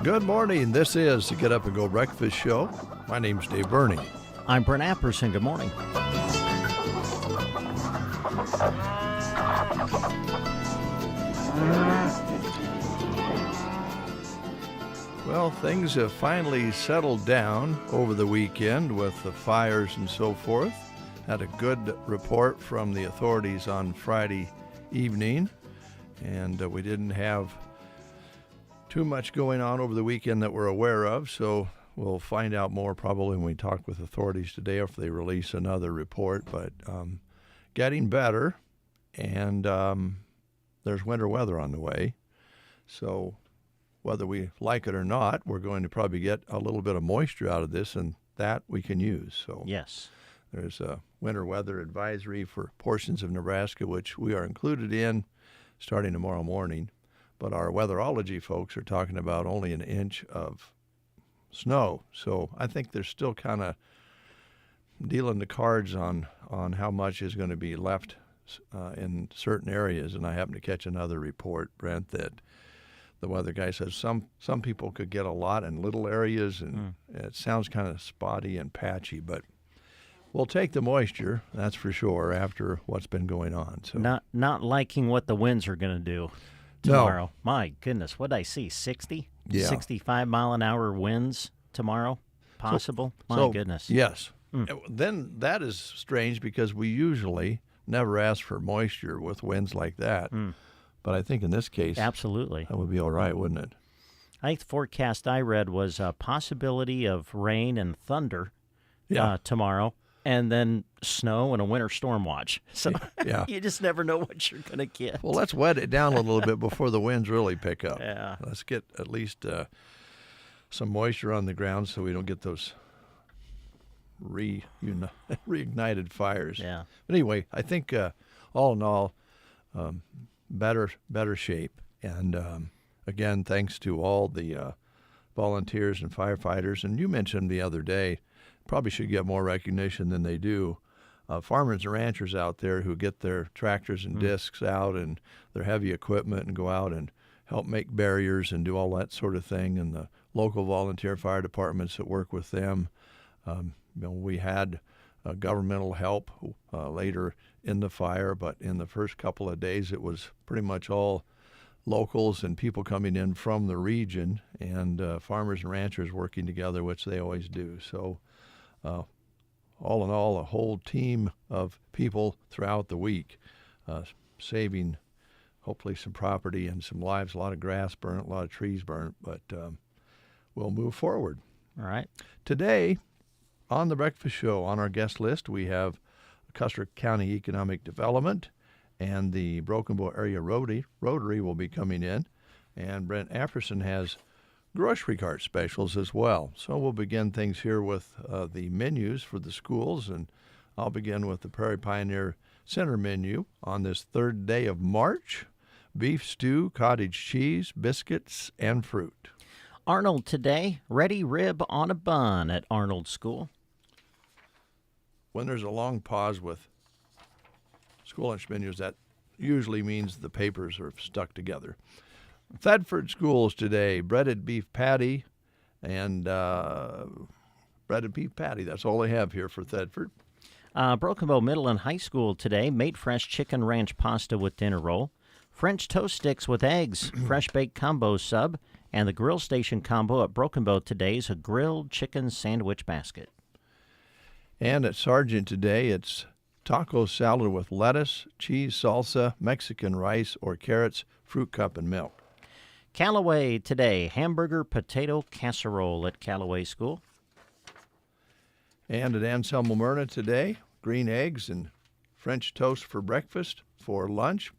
Good morning. This is the Get Up and Go Breakfast Show. My name's Dave Burney. I'm Brent Apperson. Good morning. Well, things have finally settled down over the weekend with the fires and so forth. Had a good report from the authorities on Friday evening, and we didn't have too much going on over the weekend that we're aware of, so we'll find out more probably when we talk with authorities today if they release another report. But getting better, and there's winter weather on the way, so whether we like it or not, we're going to probably get a little bit of moisture out of this, and that we can use. So yes, there's a winter weather advisory for portions of Nebraska, which we are included in starting tomorrow morning. But our weatherology folks are talking about only an inch of snow. So I think they're still kind of dealing the cards on how much is going to be left in certain areas. And I happened to catch another report, Brent, that the weather guy says some people could get a lot in little areas, and it sounds kind of spotty and patchy, but we'll take the moisture, that's for sure, after what's been going on. So not liking what the winds are going to do tomorrow. No. My goodness, what did I see? 60? Yeah. 65 mile an hour winds tomorrow? Possible? My goodness. Yes. Then that is strange because we usually never ask for moisture with winds like that. But I think in this case, absolutely, that would be all right, wouldn't it? I think the forecast I read was a possibility of rain and thunder tomorrow, and then snow and a winter storm watch. So you just never know what you're going to get. Well, let's wet it down a little bit before the winds really pick up. Yeah. Let's get at least some moisture on the ground so we don't get those reignited fires. Yeah. But anyway, I think all in all, better shape. And again, thanks to all the volunteers and firefighters. And you mentioned the other day, probably should get more recognition than they do. Farmers and ranchers out there who get their tractors and discs out and their heavy equipment and go out and help make barriers and do all that sort of thing. And the local volunteer fire departments that work with them. We had governmental help later in the fire, but in the first couple of days it was pretty much all locals and people coming in from the region, and farmers and ranchers working together, which they always do. So all in all, a whole team of people throughout the week saving hopefully some property and some lives. A lot of grass burnt, a lot of trees burnt, but we'll move forward. All right. Today on the Breakfast Show, on our guest list, we have Custer County Economic Development, and the Broken Bow Area Rotary will be coming in, and Brent Apperson has grocery cart specials as well. So we'll begin things here with the menus for the schools, and I'll begin with the Prairie Pioneer Center menu on this third day of March: beef stew, cottage cheese, biscuits, and fruit. Arnold today, ready rib on a bun at Arnold School. When there's a long pause with school lunch menus, that usually means the papers are stuck together. Thedford schools today, breaded beef patty and breaded beef patty. That's all they have here for Thedford. Broken Bow Middle and High School today, made fresh chicken ranch pasta with dinner roll, French toast sticks with eggs, fresh baked combo sub, and the grill station combo at Broken Bow today is a grilled chicken sandwich basket. And at Sargent today, it's taco salad with lettuce, cheese, salsa, Mexican rice or carrots, fruit cup, and milk. Callaway today, hamburger potato casserole at Callaway School. And at Anselmo Myrna today, green eggs and French toast for breakfast. For lunch,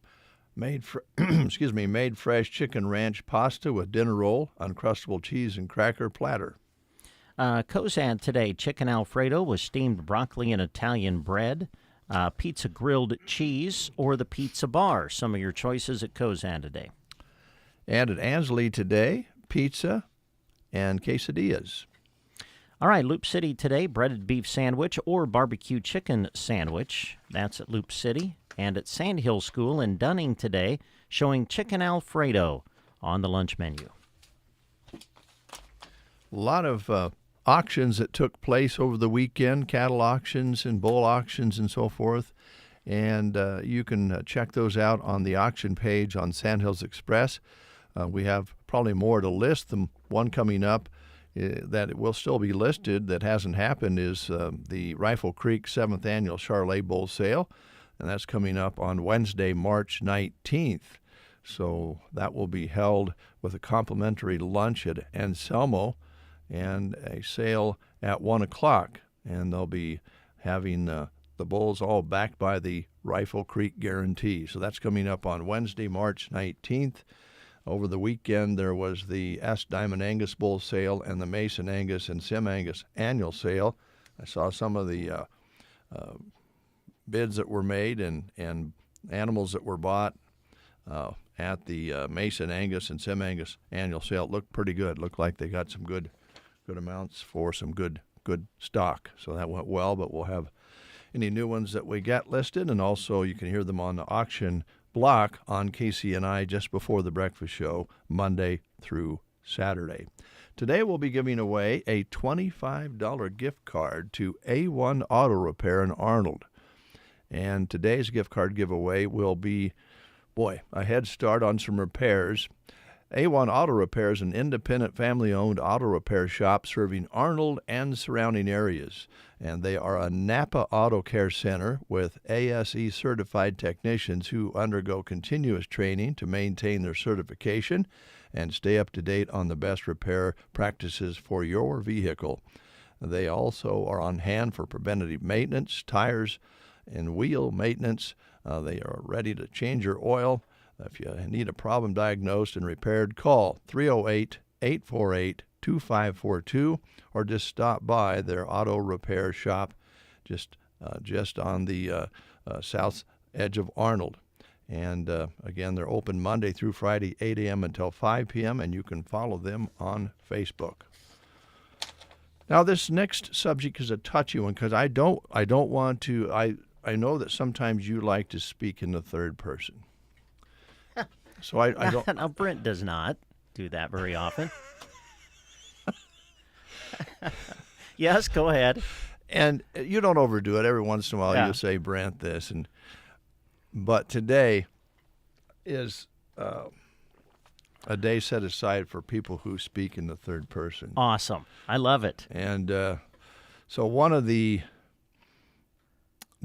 made fresh chicken ranch pasta with dinner roll, Uncrustable cheese and cracker platter. Cozad today, chicken Alfredo with steamed broccoli and Italian bread, pizza grilled cheese, or the pizza bar. Some of your choices at Cozad today. And at Ansley today, pizza and quesadillas. All right, Loop City today, breaded beef sandwich or barbecue chicken sandwich. That's at Loop City. And at Sandhill School in Dunning today, showing chicken Alfredo on the lunch menu. lot of auctions that took place over the weekend, cattle auctions and bull auctions and so forth. And you can check those out on the auction page on Sandhills Express. We have probably more to list. The one coming up that it will still be listed that hasn't happened is the Rifle Creek 7th Annual Charolais Bull Sale, and that's coming up on Wednesday, March 19th. So that will be held with a complimentary lunch at Anselmo and a sale at 1 o'clock. And they'll be having the bulls all backed by the Rifle Creek Guarantee. So that's coming up on Wednesday, March 19th. Over the weekend, there was the S. Diamond Angus Bull Sale and the Mason Angus and Sim Angus Annual Sale. I saw some of the bids that were made and animals that were bought at the Mason Angus and Sim Angus Annual Sale. It looked pretty good. Looked like they got some good amounts for some good stock. So that went well, but we'll have any new ones that we get listed, and also you can hear them on the auction block on KCNI just before the breakfast show, Monday through Saturday. Today we'll be giving away a $25 gift card to A1 Auto Repair in Arnold. And today's gift card giveaway will be, a head start on some repairs. A1 Auto Repair is an independent family-owned auto repair shop serving Arnold and surrounding areas. And they are a Napa Auto Care Center with ASE certified technicians who undergo continuous training to maintain their certification and stay up to date on the best repair practices for your vehicle. They also are on hand for preventative maintenance, tires, and wheel maintenance. They are ready to change your oil. If you need a problem diagnosed and repaired, call 308-848-2542 or just stop by their auto repair shop just on the south edge of Arnold. And again, they're open Monday through Friday, 8 a.m. until 5 p.m., and you can follow them on Facebook. Now, this next subject is a touchy one because I don't want to. I know that sometimes you like to speak in the third person. So I don't. Now, Brent does not do that very often. Yes, go ahead. And you don't overdo it. Every once in a while, Yeah. you say Brent this, but today is a day set aside for people who speak in the third person. Awesome. I love it. And so one of the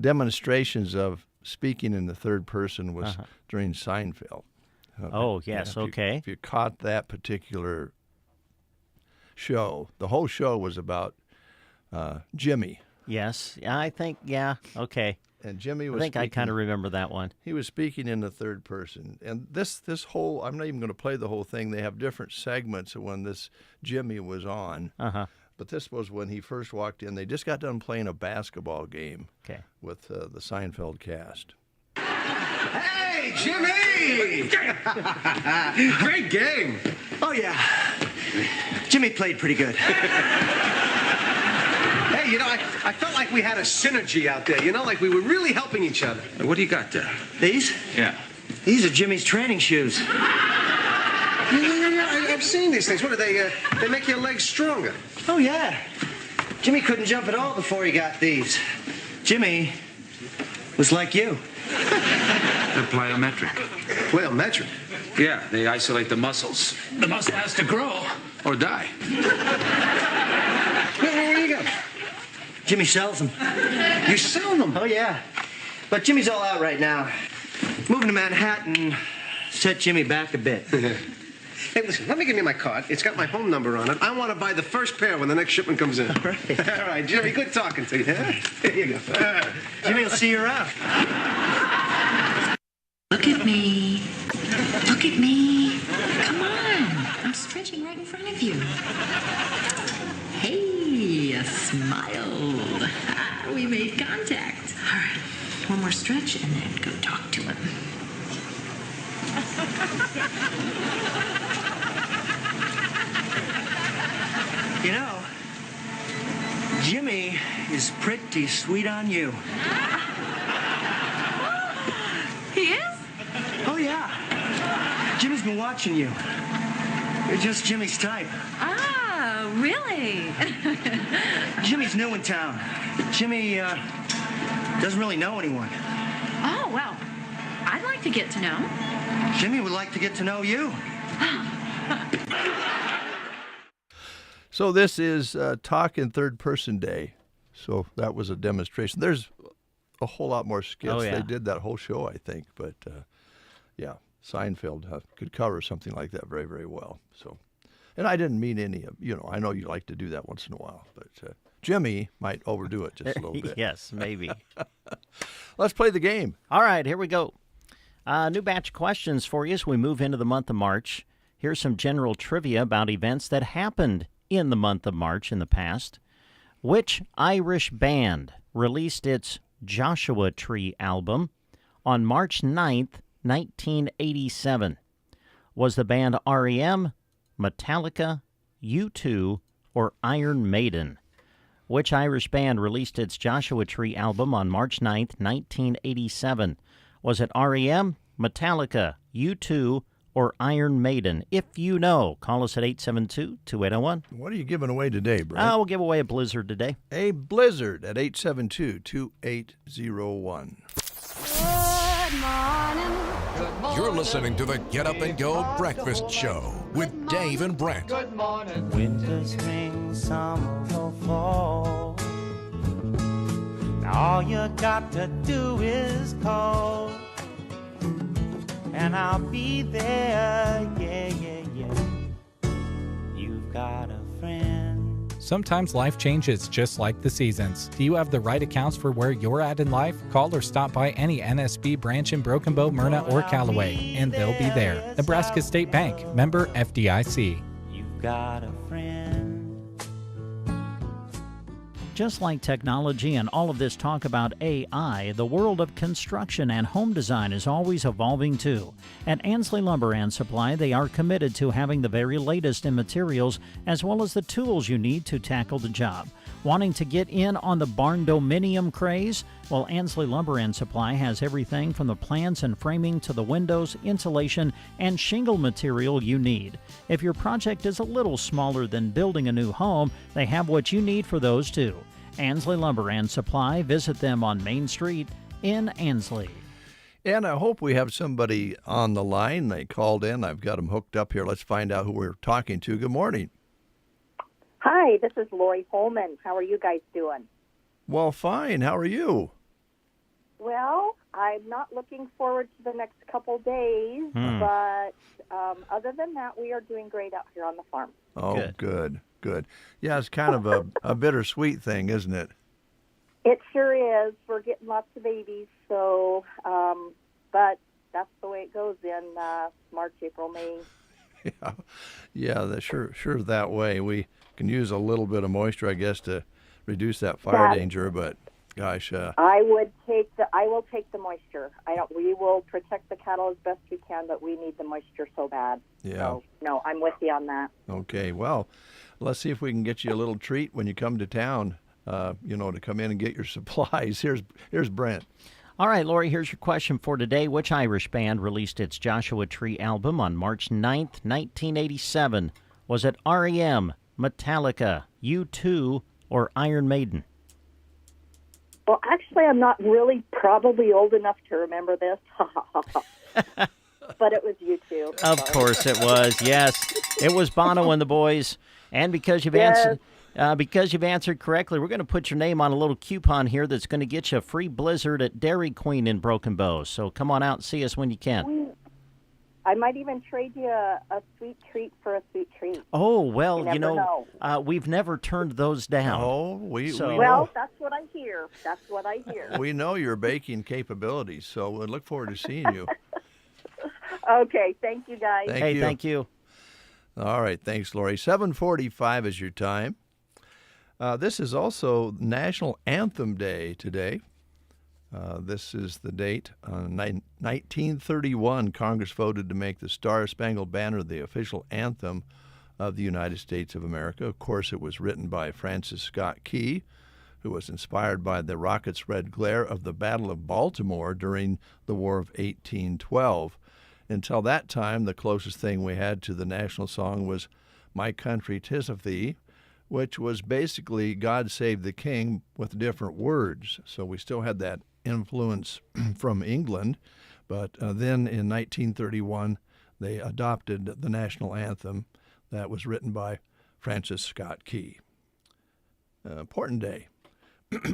demonstrations of speaking in the third person was during Seinfeld. Oh, yes, okay. If you caught that particular show, the whole show was about Jimmy. Yes, I think, yeah, okay. And Jimmy was I think I kind of remember that one. He was speaking in the third person. And this whole, I'm not even going to play the whole thing. They have different segments of when this Jimmy was on. But this was when he first walked in. They just got done playing a basketball game with the Seinfeld cast. Hey, Jimmy! Great game. Oh, yeah. Jimmy played pretty good. Hey, I felt like we had a synergy out there, like we were really helping each other. What do you got there? These? Yeah. These are Jimmy's training shoes. Yeah, I've seen these things. What do they make your legs stronger? Oh, yeah. Jimmy couldn't jump at all before he got these. Jimmy was like you. They're plyometric. Plyometric? Yeah, they isolate the muscles. The muscle has to grow or die. Where do you go? Jimmy sells them. You sell them? Oh, yeah. But Jimmy's all out right now. Moving to Manhattan set Jimmy back a bit. Hey, listen, let me give you my card. It's got my home number on it. I want to buy the first pair when the next shipment comes in. All right. All right, Jimmy, good talking to you. Here you go. Jimmy will see you around. Look at me. Look at me. Come on. I'm stretching right in front of you. Hey, a smile. We made contact. All right. One more stretch and then go talk to him. Jimmy is pretty sweet on you. He is? Oh, yeah. Jimmy's been watching you. You're just Jimmy's type. Ah, really? Jimmy's new in town. Jimmy doesn't really know anyone. Oh, well, I'd like to get to know. Jimmy would like to get to know you. So this is Talk in Third Person Day. So that was a demonstration. There's a whole lot more skits. Oh, yeah. They did that whole show, I think. But, yeah, Seinfeld could cover something like that very, very well. So, and I didn't mean any of, I know you like to do that once in a while. But Jimmy might overdo it just a little bit. Yes, maybe. Let's play the game. All right, here we go. New batch of questions for you as we move into the month of March. Here's some general trivia about events that happened in the month of March in the past. Which Irish band released its Joshua Tree album on March 9th, 1987? Was the band REM, Metallica, U2, or Iron Maiden? Which Irish band released its Joshua Tree album on March 9th, 1987? Was it REM, Metallica, U2, or Iron Maiden? If you know, call us at 872-2801. What are you giving away today, Brent? We'll give away a Blizzard today. A Blizzard at 872-2801. You're listening to the Get Up and Go Breakfast Show with Dave and Brent. Good morning. Winter, spring, summer, or fall. Now all you got to do is call, and I'll be there, yeah, yeah, yeah. You've got a friend. Sometimes life changes just like the seasons. Do you have the right accounts for where you're at in life? Call or stop by any NSB branch in Broken Bow, Myrna, or Callaway, and they'll be there. Nebraska State Bank, member FDIC. You've got a friend. Just like technology and all of this talk about AI, the world of construction and home design is always evolving too. At Ansley Lumber and Supply, they are committed to having the very latest in materials as well as the tools you need to tackle the job. Wanting to get in on the barn-dominium craze? Well, Ansley Lumber and Supply has everything from the plans and framing to the windows, insulation, and shingle material you need. If your project is a little smaller than building a new home, they have what you need for those too. Ansley Lumber and Supply. Visit them on Main Street in Ansley. And I hope we have somebody on the line. They called in. I've got them hooked up here. Let's find out who we're talking to. Good morning. Hi, this is Lori Holman. How are you guys doing? Well, fine. How are you? Well, I'm not looking forward to the next couple days, but other than that, we are doing great out here on the farm. Oh, good. Yeah, it's kind of a bittersweet thing, isn't it? It sure is. We're getting lots of babies, so, but that's the way it goes in March, April, May. Yeah, sure that way. We can use a little bit of moisture, I guess, to reduce that fire danger, but gosh. I will take the moisture. We will protect the cattle as best we can, but we need the moisture so bad. Yeah. So, no, I'm with you on that. Okay, well, let's see if we can get you a little treat when you come to town, to come in and get your supplies. Here's Brent. All right, Lori, here's your question for today. Which Irish band released its Joshua Tree album on March 9th, 1987? Was it REM, Metallica, U2, or Iron Maiden? Well, actually, I'm not really probably old enough to remember this. But it was U2. Of course it was, yes. It was Bono and the Boys. And because you've answered correctly, we're going to put your name on a little coupon here that's going to get you a free Blizzard at Dairy Queen in Broken Bow. So come on out and see us when you can. I might even trade you a sweet treat for a sweet treat. Oh, well, you know. We've never turned those down. Oh, we well, that's what I hear. We know your baking capabilities, so we look forward to seeing you. Okay, thank you, guys. Thank you. All right, thanks, Lori. 7:45 is your time. This is also National Anthem Day today. This is the date. 1931, Congress voted to make the Star-Spangled Banner the official anthem of the United States of America. Of course, it was written by Francis Scott Key, who was inspired by the rocket's red glare of the Battle of Baltimore during the War of 1812. Until that time, the closest thing we had to the national song was My Country 'Tis of Thee, which was basically God Save the King with different words. So we still had that influence from England, but then in 1931 they adopted the national anthem that was written by Francis Scott Key. Important day.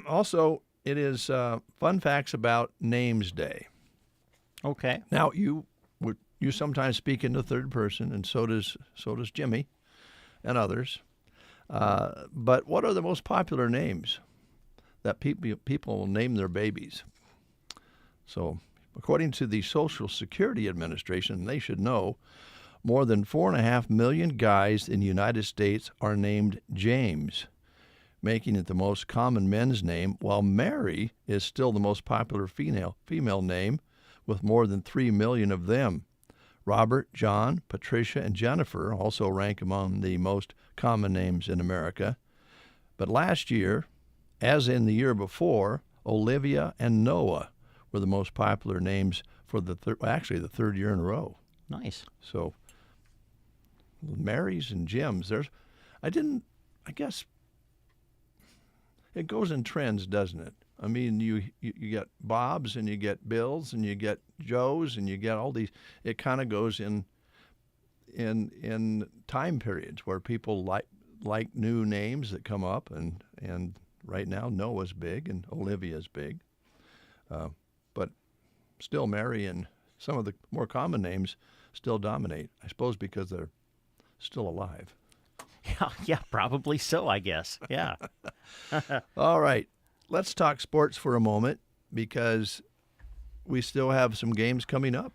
Also, it is Fun Facts About Names Day. Okay. Now, you sometimes speak in the third person, and so does Jimmy and others. But what are the most popular names that people name their babies? So, according to the Social Security Administration, they should know, more than 4.5 million guys in the United States are named James, making it the most common men's name, while Mary is still the most popular female name, with more than 3 million of them. Robert, John, Patricia, and Jennifer also rank among the most common names in America. But last year, as in the year before, Olivia and Noah were the most popular names for the third year in a row. Nice. So, Marys and Jims, I guess it goes in trends, doesn't it? I mean, you get Bobs and you get Bills and you get Joes and you get all these. It kind of goes in time periods where people like new names that come up, and right now Noah's big and Olivia's big, but still Mary and some of the more common names still dominate. I suppose because they're still alive. Yeah, probably so, I guess. Yeah. All right. Let's talk sports for a moment because we still have some games coming up.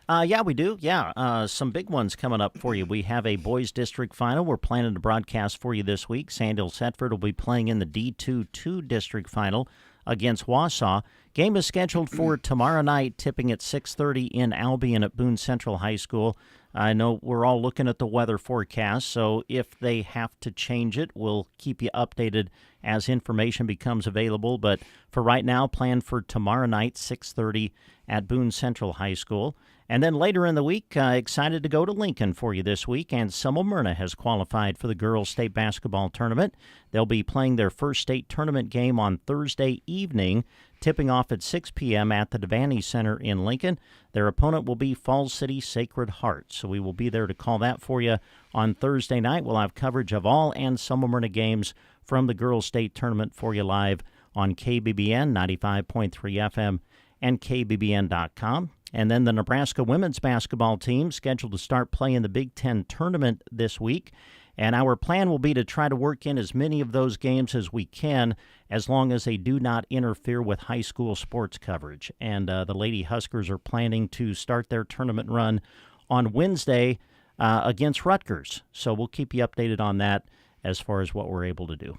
Yeah, we do. Yeah, some big ones coming up for you. We have a boys district final we're planning to broadcast for you this week. Sandhill Setford will be playing in the D2-2 district final against Wausau. Game is scheduled for tomorrow night, tipping at 6:30 in Albion at Boone Central High School. I know we're all looking at the weather forecast, so if they have to change it, we'll keep you updated as information becomes available. But for right now, plan for tomorrow night, 6:30 at Boone Central High School. And then later in the week, excited to go to Lincoln for you this week, and Summel Myrna has qualified for the girls' state basketball tournament. They'll be playing their first state tournament game on Thursday evening, tipping off at 6 p.m. at the Devaney Center in Lincoln. Their opponent will be Falls City Sacred Heart, so we will be there to call that for you on Thursday night. We'll have coverage of all and Summel Myrna games from the girls' state tournament for you live on KBBN 95.3 FM and KBBN.com. And then the Nebraska women's basketball team scheduled to start playing the Big Ten tournament this week. And our plan will be to try to work in as many of those games as we can, as long as they do not interfere with high school sports coverage. And the Lady Huskers are planning to start their tournament run on Wednesday against Rutgers. So we'll keep you updated on that as far as what we're able to do.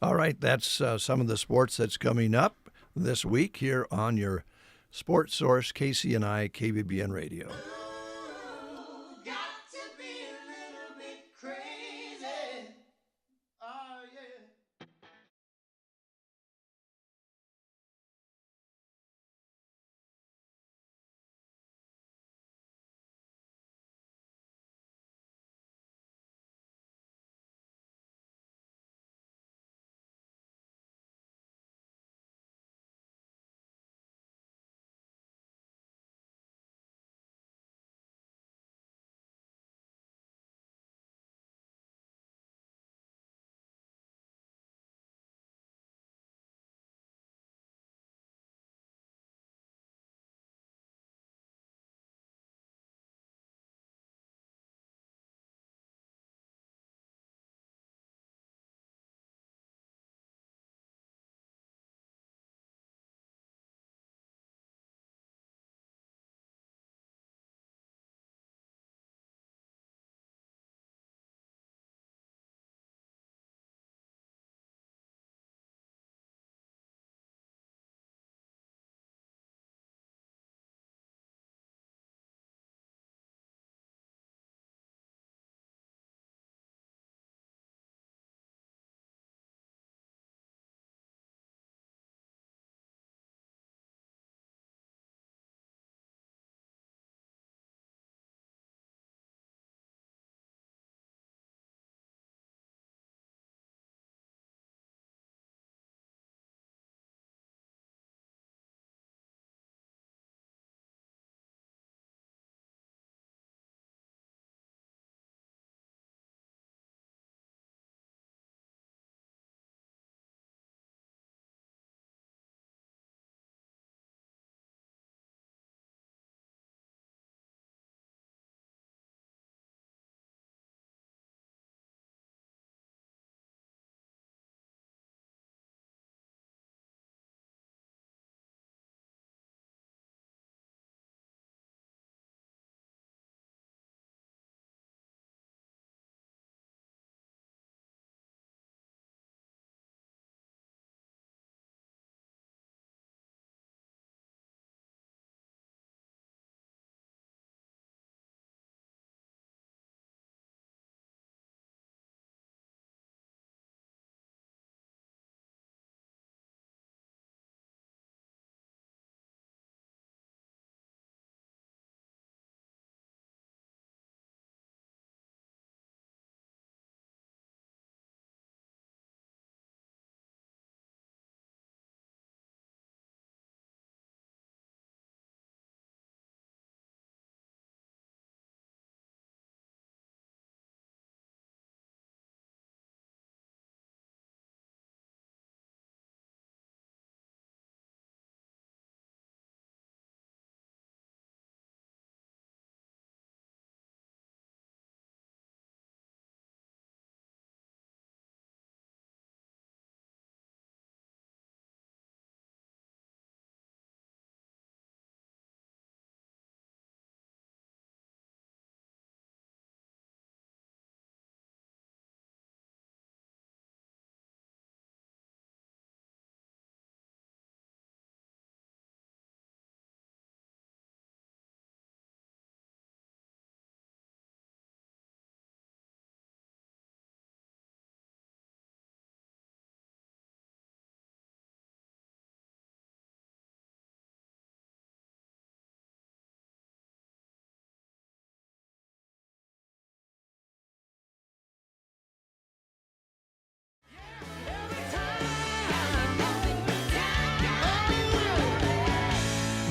All right, that's some of the sports that's coming up this week here on your Sports Source, KCNI, KBBN Radio.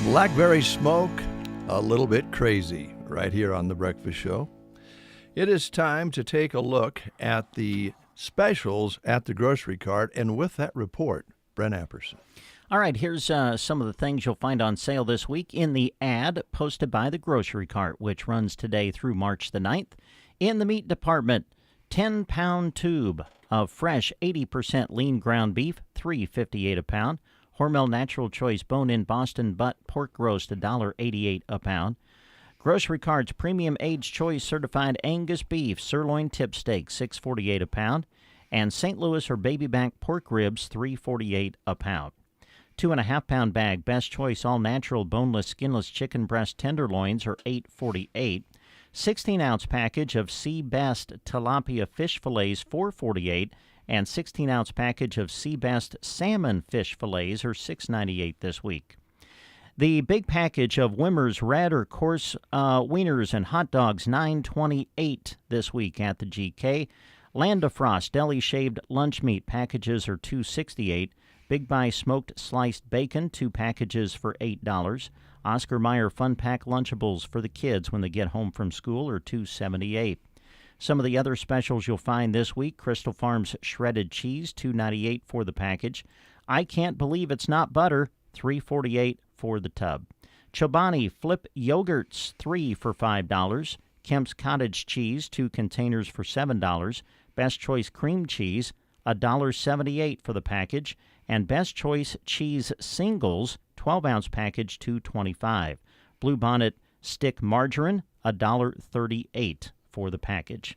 Blackberry smoke, a little bit crazy, right here on The Breakfast Show. It is time to take a look at the specials at the grocery cart, and with that report, Brent Apperson. All right, here's some of the things you'll find on sale this week in the ad posted by the grocery cart, which runs today through March the 9th. In the meat department, 10-pound tube of fresh 80% lean ground beef, $3.58 a pound. Hormel Natural Choice bone-in Boston butt pork roast, $1.88 a pound. Grocery Cart's Premium Aged Choice Certified Angus Beef Sirloin Tip Steak, $6.48 a pound. And St. Louis or Baby Back pork ribs, $3.48 a pound. 2.5-pound bag Best Choice All Natural Boneless Skinless Chicken Breast Tenderloins are $8.48. 16-ounce package of Sea Best Tilapia Fish Fillets, $4.48. And 16-ounce package of Sea Best Salmon Fish Fillets are $6.98 this week. The big package of Wimmer's red or coarse wieners and hot dogs, $9.28 this week at the GK. Land Defrost deli shaved lunch meat packages are $2.68. Big Buy smoked sliced bacon, 2 packages for $8. Oscar Mayer Fun Pack Lunchables for the kids when they get home from school are $2.78. Some of the other specials you'll find this week: Crystal Farms shredded cheese, $2.98 for the package. I Can't Believe It's Not Butter, $3.48 for the tub. Chobani Flip Yogurts, 3 for $5. Kemp's Cottage Cheese, 2 containers for $7. Best Choice Cream Cheese, $1.78 for the package. And Best Choice Cheese Singles, 12-ounce package, $2.25. Bluebonnet Stick Margarine, $1.38 for the package.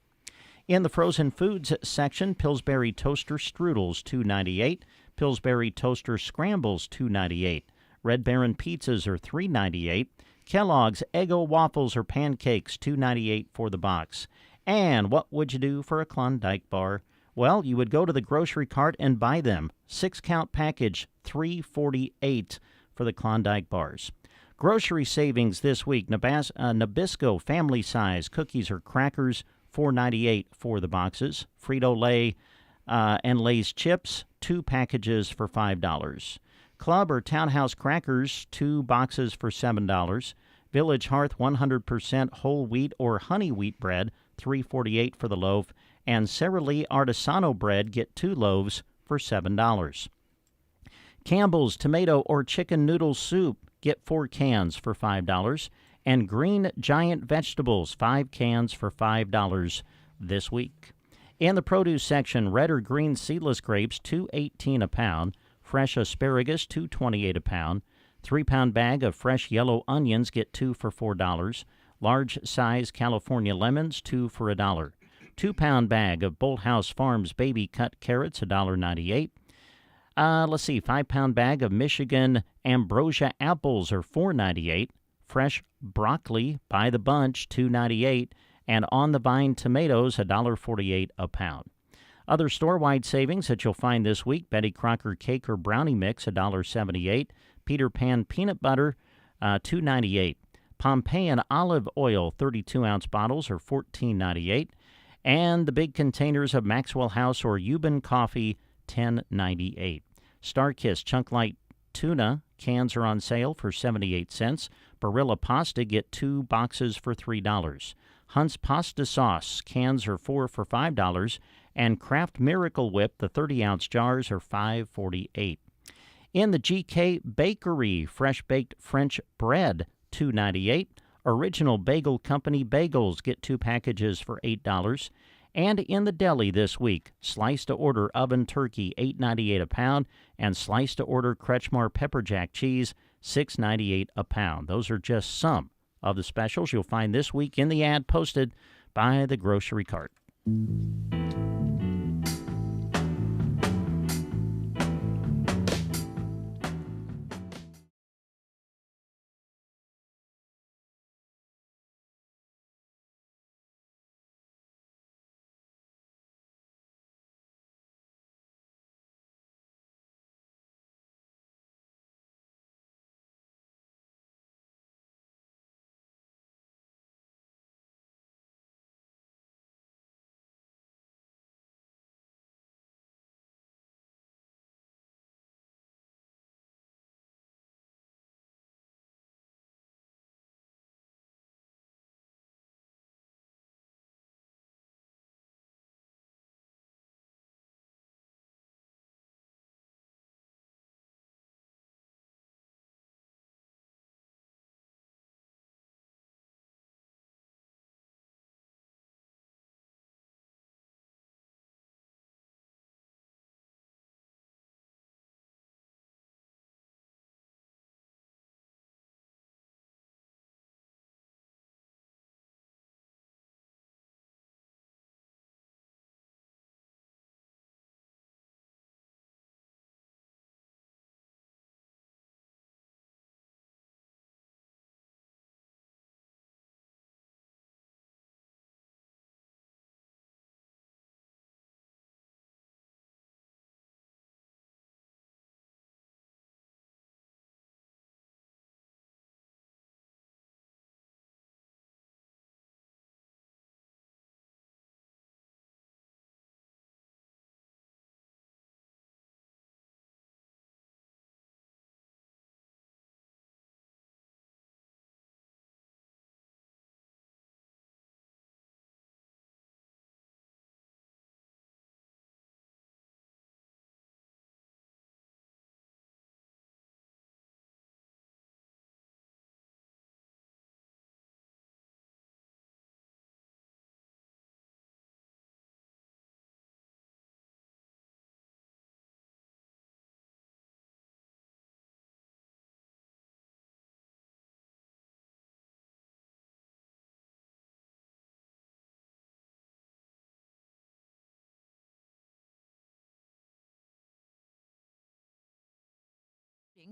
In the frozen foods section, Pillsbury Toaster Strudels, $2.98. Pillsbury Toaster Scrambles, $2.98. Red Baron Pizzas are $3.98. Kellogg's Eggo Waffles or Pancakes, $2.98 for the box. And what would you do for a Klondike bar? Well, you would go to the grocery cart and buy them. 6-count package, $3.48 for the Klondike bars. Grocery savings this week: Nabisco family size cookies or crackers, $4.98 for the boxes. Frito-Lay and Lay's chips, 2 packages for $5. Club or Townhouse crackers, 2 boxes for $7. Village Hearth 100% whole wheat or honey wheat bread, $3.48 for the loaf. And Sara Lee Artisano bread, get 2 loaves for $7. Campbell's tomato or chicken noodle soup, get 4 cans for $5. And Green Giant Vegetables, 5 cans for $5 this week. In the produce section, red or green seedless grapes, $2.18 a pound. Fresh asparagus, $2.28 a pound. 3-pound bag of fresh yellow onions, get 2 for $4. Large size California lemons, 2 for $1. 2-pound bag of Bolthouse Farms baby cut carrots, $1.98. 5-pound bag of Michigan Ambrosia apples are $4.98. Fresh broccoli by the bunch, $2.98. And on the vine tomatoes, $1.48 a pound. Other store-wide savings that you'll find this week: Betty Crocker cake or brownie mix, $1.78. Peter Pan peanut butter, $2.98. Pompeian olive oil, 32-ounce bottles, are $14.98. And the big containers of Maxwell House or Euban coffee, $10.98. Starkist Chunk Light tuna cans are on sale for 78 cents. Barilla pasta, get 2 boxes for $3. Hunt's pasta sauce cans are 4 for $5. And Kraft Miracle Whip, the 30-ounce jars, are $5.48. In the GK Bakery, fresh baked French bread, $2.98. Original Bagel Company bagels, get 2 packages for $8. And in the deli this week, sliced-to-order oven turkey, $8.98 a pound, and sliced-to-order Kretschmar pepper jack cheese, $6.98 a pound. Those are just some of the specials you'll find this week in the ad posted by the grocery cart.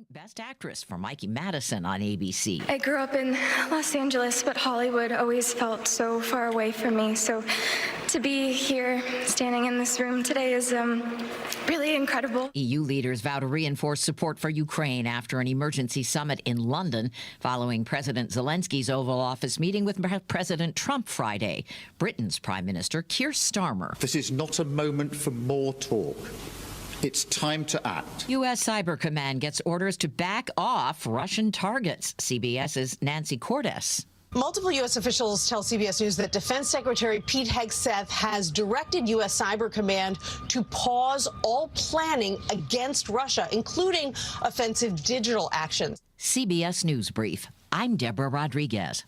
Best Actress for Mikey Madison on ABC. I grew up in Los Angeles, but Hollywood always felt so far away from me. So to be here, standing in this room today is really incredible. EU leaders vow to reinforce support for Ukraine after an emergency summit in London following President Zelensky's Oval Office meeting with President Trump Friday. Britain's Prime Minister Keir Starmer. This is not a moment for more talk. It's time to act. U.S. Cyber Command gets orders to back off Russian targets. CBS's Nancy Cordes. Multiple U.S. officials tell CBS News that Defense Secretary Pete Hegseth has directed U.S. Cyber Command to pause all planning against Russia, including offensive digital actions. CBS News Brief. I'm Deborah Rodriguez.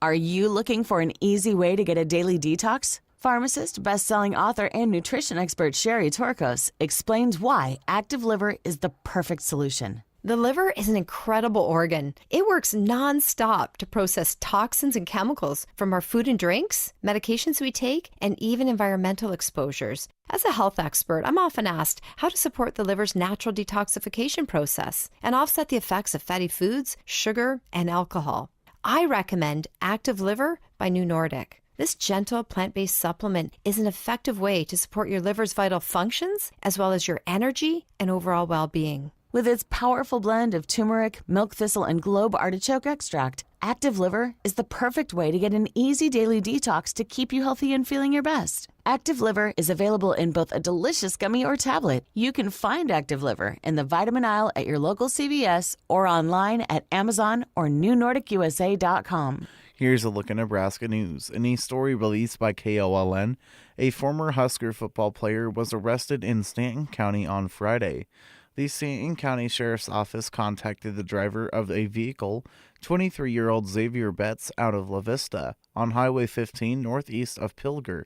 Are you looking for an easy way to get a daily detox? Pharmacist, best-selling author, and nutrition expert Sherry Torkos explains why Active Liver is the perfect solution. The liver is an incredible organ. It works non-stop to process toxins and chemicals from our food and drinks, medications we take, and even environmental exposures. As a health expert, I'm often asked how to support the liver's natural detoxification process and offset the effects of fatty foods, sugar, and alcohol. I recommend Active Liver by New Nordic. This gentle plant-based supplement is an effective way to support your liver's vital functions as well as your energy and overall well-being. With its powerful blend of turmeric, milk thistle, and globe artichoke extract, Active Liver is the perfect way to get an easy daily detox to keep you healthy and feeling your best. Active Liver is available in both a delicious gummy or tablet. You can find Active Liver in the vitamin aisle at your local CVS or online at Amazon or NewNordicUSA.com. Here's a look at Nebraska news. In a story released by KOLN, a former Husker football player was arrested in Stanton County on Friday. The Stanton County Sheriff's Office contacted the driver of a vehicle, 23-year-old Xavier Betts, out of La Vista, on Highway 15 northeast of Pilger.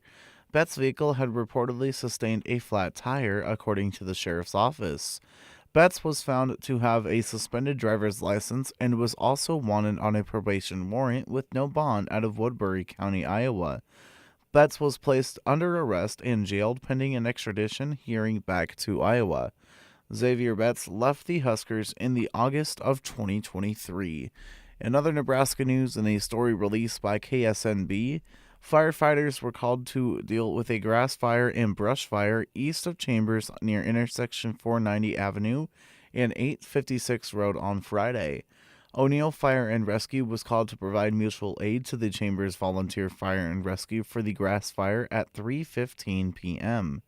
Betts' vehicle had reportedly sustained a flat tire, according to the Sheriff's Office. Betts was found to have a suspended driver's license and was also wanted on a probation warrant with no bond out of Woodbury County, Iowa. Betts was placed under arrest and jailed pending an extradition hearing back to Iowa. Xavier Betts left the Huskers in the August of 2023. In other Nebraska news, in a story released by KSNB, firefighters were called to deal with a grass fire and brush fire east of Chambers near intersection 490 Avenue and 856 Road on Friday. O'Neill Fire and Rescue was called to provide mutual aid to the Chambers Volunteer Fire and Rescue for the grass fire at 3:15 p.m.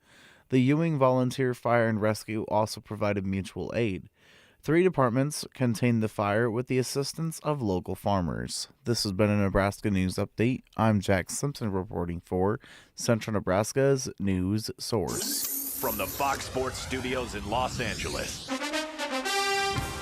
The Ewing Volunteer Fire and Rescue also provided mutual aid. 3 departments contained the fire with the assistance of local farmers. This has been a Nebraska News Update. I'm Jack Simpson reporting for Central Nebraska's news source. From the Fox Sports Studios in Los Angeles,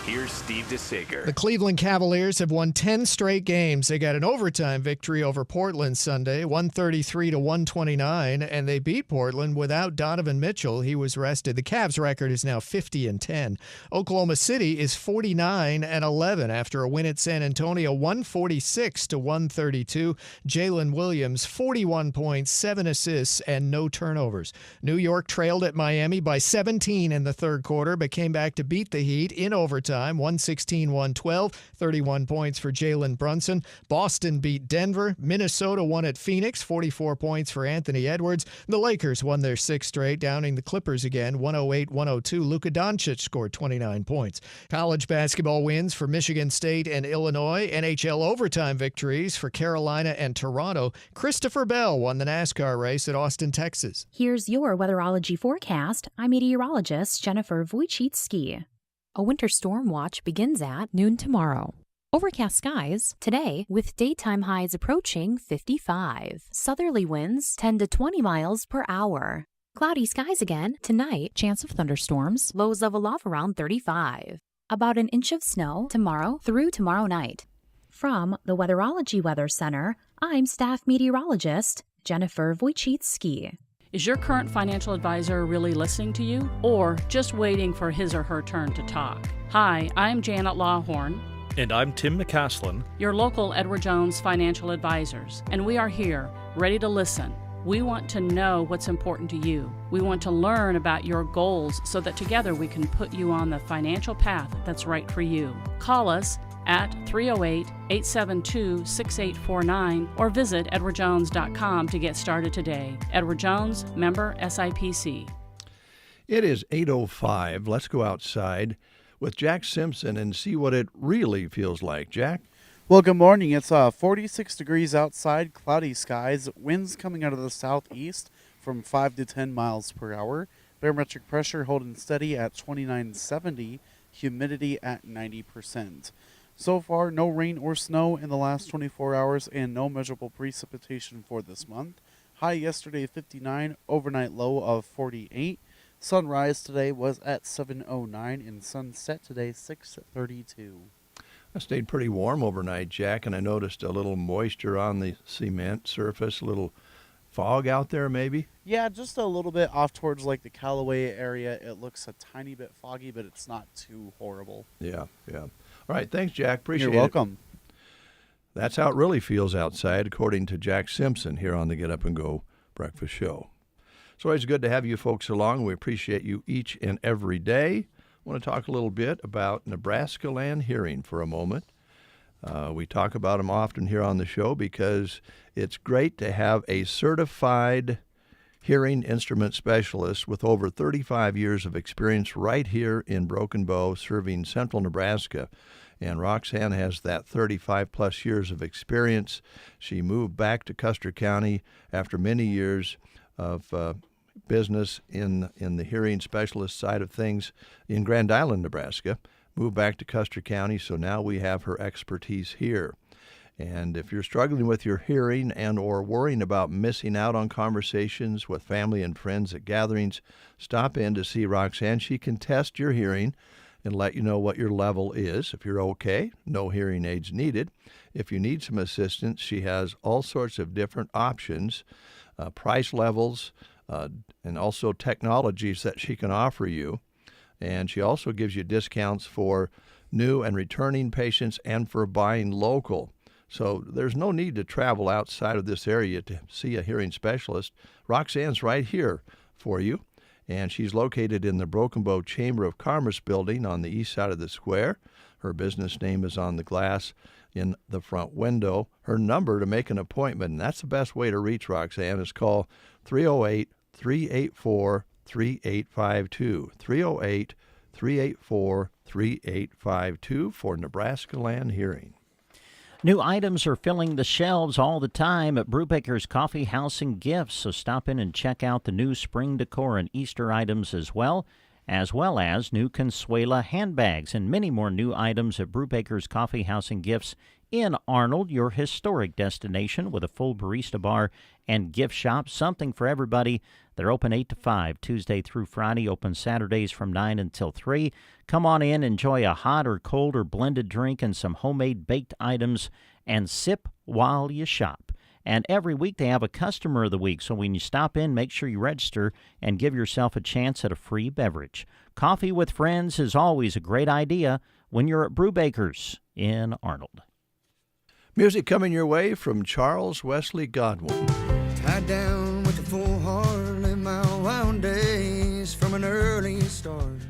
here's Steve DeSager. The Cleveland Cavaliers have won 10 straight games. They got an overtime victory over Portland Sunday, 133-129, and they beat Portland without Donovan Mitchell. He was rested. The Cavs' record is now 50-10. Oklahoma City is 49-11 after a win at San Antonio, 146-132. Jalen Williams, 41 points, 7 assists, and no turnovers. New York trailed at Miami by 17 in the third quarter, but came back to beat the Heat in overtime. 116-112, 31 points for Jalen Brunson. Boston beat Denver. Minnesota won at Phoenix, 44 points for Anthony Edwards. The Lakers won their 6th straight, downing the Clippers again, 108-102. Luka Doncic scored 29 points. College basketball wins for Michigan State and Illinois. NHL overtime victories for Carolina and Toronto. Christopher Bell won the NASCAR race at Austin, Texas. Here's your weatherology forecast. I'm meteorologist Jennifer Wojcicki. A winter storm watch begins at noon tomorrow. Overcast skies today with daytime highs approaching 55. Southerly winds 10 to 20 miles per hour. Cloudy skies again tonight. Chance of thunderstorms. Lows level off around 35. About an inch of snow tomorrow through tomorrow night. From the Weatherology Weather Center, I'm staff meteorologist Jennifer Wojcicki. Is your current financial advisor really listening to you or just waiting for his or her turn to talk? Hi, I'm Janet Lawhorn. And I'm Tim McCaslin, your local Edward Jones financial advisors, and we are here, ready to listen. We want to know what's important to you. We want to learn about your goals so that together we can put you on the financial path that's right for you. Call us at 308-872-6849 or visit edwardjones.com to get started today. Edward Jones, member SIPC. It is 8:05. Let's go outside with Jack Simpson and see what it really feels like. Jack? Well, good morning. It's 46 degrees outside, cloudy skies, winds coming out of the southeast from 5 to 10 miles per hour, barometric pressure holding steady at 2970, humidity at 90%. So far, no rain or snow in the last 24 hours and no measurable precipitation for this month. High yesterday 59, overnight low of 48. Sunrise today was at 7:09 and sunset today 6:32. It stayed pretty warm overnight, Jack, and I noticed a little moisture on the cement surface, a little fog out there maybe. Yeah, just a little bit off towards like the Callaway area. It looks a tiny bit foggy, but it's not too horrible. Yeah. All right, thanks, Jack. Appreciate it. You're welcome. That's how it really feels outside, according to Jack Simpson here on the Get Up and Go Breakfast Show. It's always good to have you folks along. We appreciate you each and every day. I want to talk a little bit about Nebraska land hearing for a moment. We talk about them often here on the show because it's great to have a certified hearing instrument specialist with over 35 years of experience right here in Broken Bow serving central Nebraska. And Roxanne has that 35-plus years of experience. She moved back to Custer County after many years of business in the hearing specialist side of things in Grand Island, Nebraska. Moved back to Custer County, so now we have her expertise here. And if you're struggling with your hearing and or worrying about missing out on conversations with family and friends at gatherings, stop in to see Roxanne. She can test your hearing and let you know what your level is. If you're okay, no hearing aids needed. If you need some assistance, she has all sorts of different options, price levels, and also technologies that she can offer you. And she also gives you discounts for new and returning patients and for buying local. So there's no need to travel outside of this area to see a hearing specialist. Roxanne's right here for you, and she's located in the Broken Bow Chamber of Commerce building on the east side of the square. Her business name is on the glass in the front window. Her number to make an appointment, and that's the best way to reach Roxanne, is call 308-384-3852. 308-384-3852 for Nebraska Land Hearing. New items are filling the shelves all the time at Brubaker's Coffee House and Gifts, so stop in and check out the new spring decor and Easter items as well as new Consuela handbags and many more new items at Brubaker's Coffee House and Gifts in Arnold, your historic destination with a full barista bar and gift shop, something for everybody. They're open 8 to 5, Tuesday through Friday, open Saturdays from 9 until 3. Come on in, enjoy a hot or cold or blended drink and some homemade baked items, and sip while you shop. And every week they have a Customer of the Week, so when you stop in, make sure you register and give yourself a chance at a free beverage. Coffee with friends is always a great idea when you're at Brubaker's in Arnold. Music coming your way from Charles Wesley Godwin. Tied down with a full heart, live my wild days from an early start.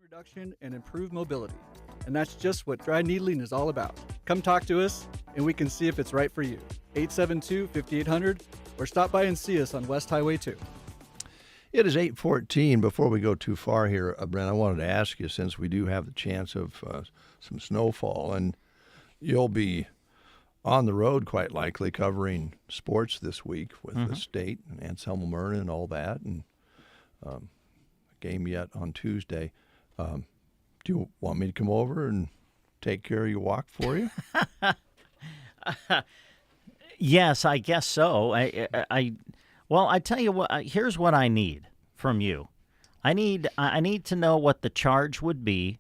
Reduction and improved mobility. And that's just what dry needling is all about. Come talk to us, and we can see if it's right for you. 872-5800, or stop by and see us on West Highway 2. It is 8:14. Before we go too far here, Brent, I wanted to ask you, since we do have the chance of some snowfall, and you'll be on the road quite likely covering sports this week with the state and Anselmo Myrna and all that, and a game yet on Tuesday. Do you want me to come over and take care of your walk for you? Yes, I guess so. Well, I tell you what. Here's what I need from you. I need to know what the charge would be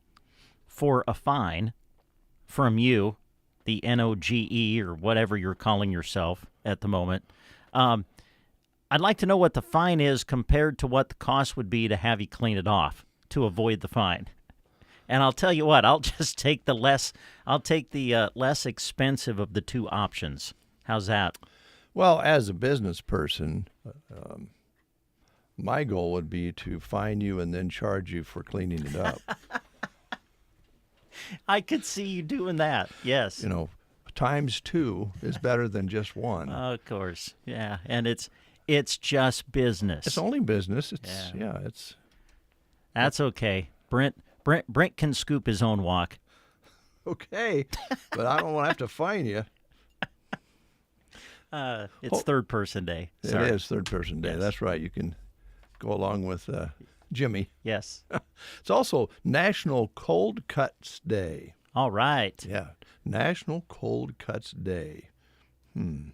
for a fine from you, the NOGE or whatever you're calling yourself at the moment. I'd like to know what the fine is compared to what the cost would be to have you clean it off to avoid the fine. And I'll tell you what, I'll just take the less expensive of the two options. How's that? Well, as a business person, my goal would be to fine you and then charge you for cleaning it up. I could see you doing that, yes. You know, times two is better than just one. Of course, yeah. And it's just business. It's only business. That's okay. Brent can scoop his own walk. Okay, but I don't want to have to fine you. It's third person day. Sorry. It is third person day. Yes. That's right. You can go along with Jimmy. Yes. It's also National Cold Cuts Day. All right. Yeah, National Cold Cuts Day. My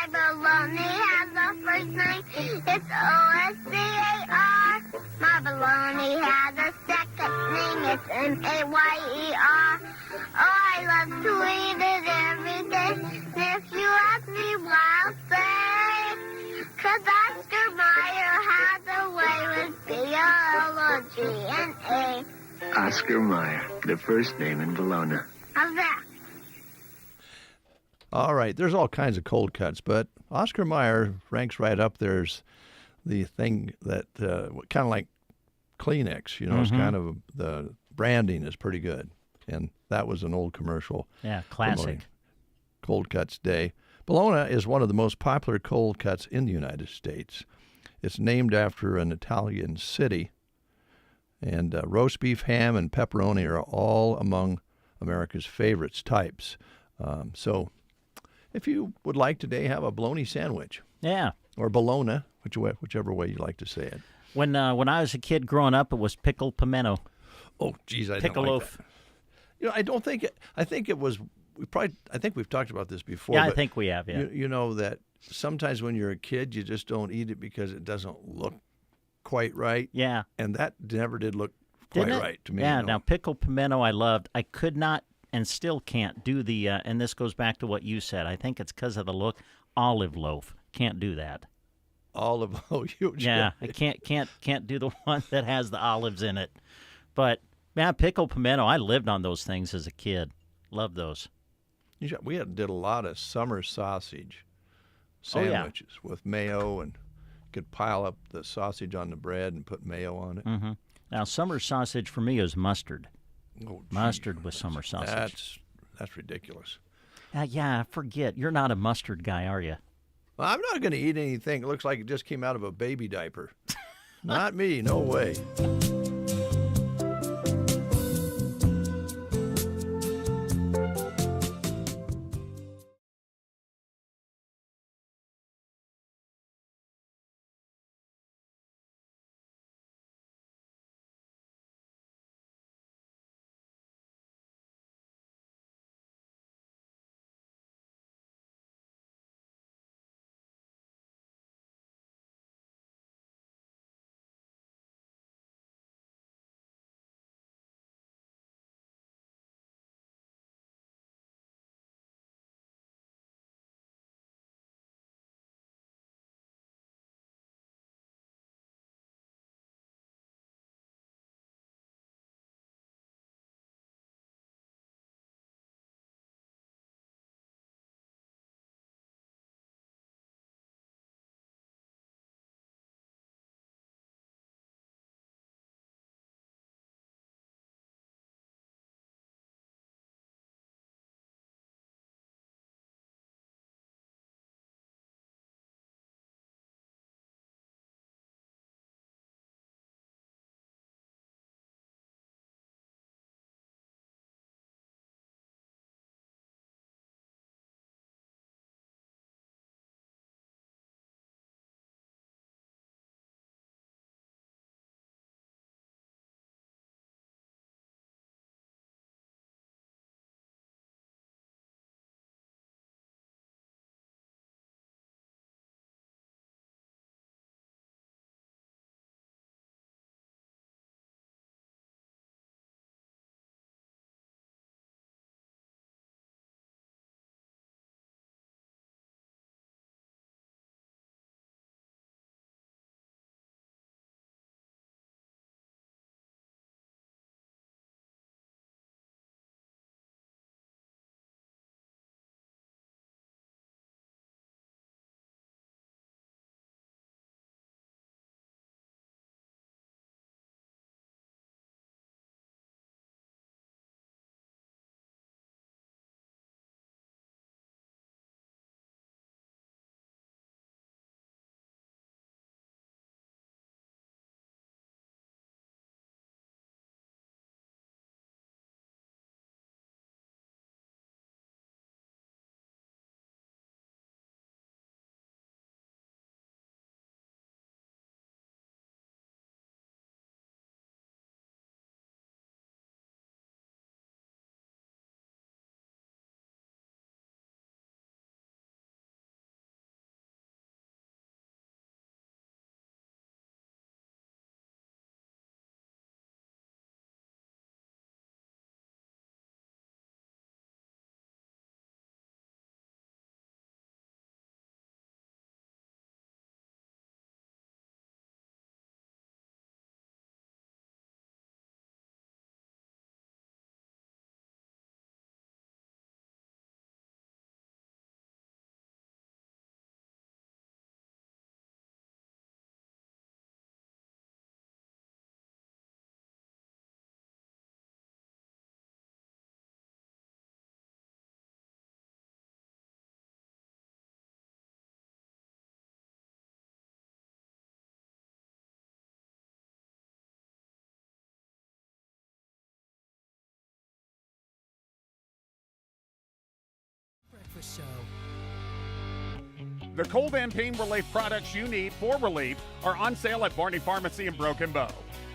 baloney has a first name. It's O-S-C-A-R. My baloney has a second name. It's M-A-Y-E-R. Oh, I love to eat it every day. And if you ask me why, I'll say, 'cause Oscar Mayer has a way with B-O-L-O-G-N-A. Oscar Mayer, the first name in Bologna. How's that? All right, there's all kinds of cold cuts, but Oscar Mayer ranks right up there as the thing that kind of like Kleenex, you know, it's kind of the branding is pretty good. And that was an old commercial. Yeah, classic. Cold Cuts Day. Bologna is one of the most popular cold cuts in the United States. It's named after an Italian city, and roast beef, ham, and pepperoni are all among America's favorites types. So if you would like today, have a bologna sandwich. Yeah. Or bologna, whichever way you like to say it. When I was a kid growing up, it was pickled pimento. Oh, geez, I don't Pickle like loaf. that. You know, I don't think it. I think it was. I think we've talked about this before. Yeah, I but think we have. Yeah. You know that sometimes when you're a kid, you just don't eat it because it doesn't look quite right. Yeah. And that never did look quite Didn't it? right to me. Yeah. you know. Now pickled pimento, I loved. I could not and still can't do the. And this goes back to what you said. I think it's because of the look. Olive loaf. Can't do that. Olive. Oh, you. Yeah, I can't do the one that has the olives in it. But man, pickled pimento. I lived on those things as a kid. Loved those. We did a lot of summer sausage sandwiches with mayo, and could pile up the sausage on the bread and put mayo on it. Mm-hmm. Now, summer sausage for me is mustard. Oh, mustard with summer sausage. That's ridiculous. Yeah, I forget. You're not a mustard guy, are you? Well, I'm not going to eat anything. It looks like it just came out of a baby diaper. Not me. No way. the show. The cold and pain relief products you need for relief are on sale at Barney Pharmacy in Broken Bow.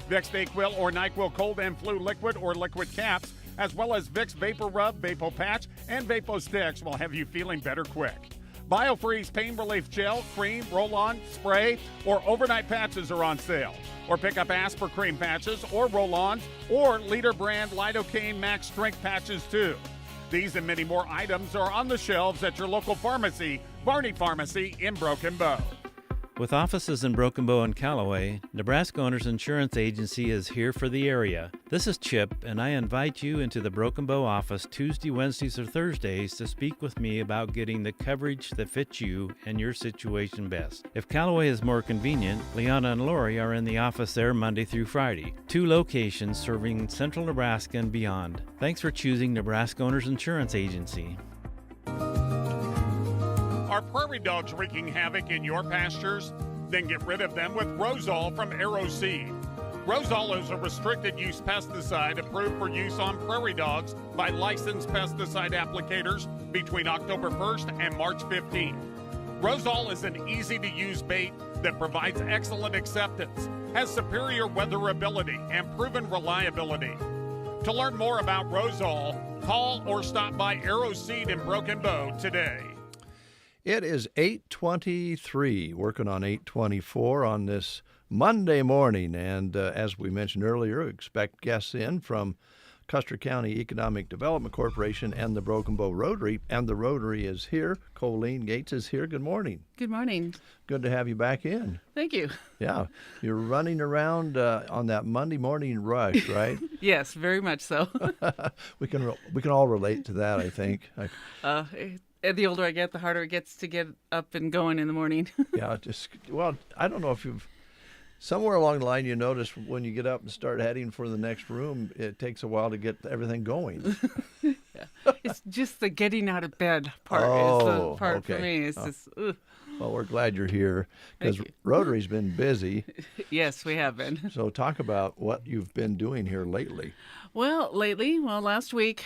Vicks DayQuil or NyQuil Cold and Flu Liquid or Liquid Caps, as well as Vicks Vapor Rub, Vapo Patch, and Vapo Sticks will have you feeling better quick. BioFreeze Pain Relief Gel, Cream, Roll-On, Spray, or Overnight Patches are on sale. Or pick up Asper Cream Patches or Roll-Ons or Leader Brand Lidocaine Max Strength Patches too. These and many more items are on the shelves at your local pharmacy, Barney Pharmacy in Broken Bow. With offices in Broken Bow and Callaway, Nebraska Owners Insurance Agency is here for the area. This is Chip, and I invite you into the Broken Bow office Tuesday, Wednesdays, or Thursdays to speak with me about getting the coverage that fits you and your situation best. If Callaway is more convenient, Liana and Lori are in the office there Monday through Friday. 2 locations serving central Nebraska and beyond. Thanks for choosing Nebraska Owners Insurance Agency. Are prairie dogs wreaking havoc in your pastures? Then get rid of them with Rosol from Arrow Seed. Rosol is a restricted use pesticide approved for use on prairie dogs by licensed pesticide applicators between October 1st and March 15th. Rosol is an easy-to-use bait that provides excellent acceptance, has superior weatherability, and proven reliability. To learn more about Rosol, call or stop by Arrow Seed in Broken Bow today. It is 8:23, working on 8:24 on this Monday morning. And as we mentioned earlier, expect guests in from Custer County Economic Development Corporation and the Broken Bow Rotary. And the Rotary is here. Colleen Gates is here. Good morning. Good morning. Good to have you back in. Thank you. Yeah. You're running around on that Monday morning rush, right? Yes, very much so. We can all relate to that, I think. The older I get, the harder it gets to get up and going in the morning. Yeah, I don't know if you've, somewhere along the line you notice when you get up and start heading for the next room, it takes a while to get everything going. Yeah. It's just the getting out of bed part is the part for me. It's just, ugh. Well, we're glad you're here because Rotary's been busy. Yes, we have been. So talk about what you've been doing here lately. Well, last week,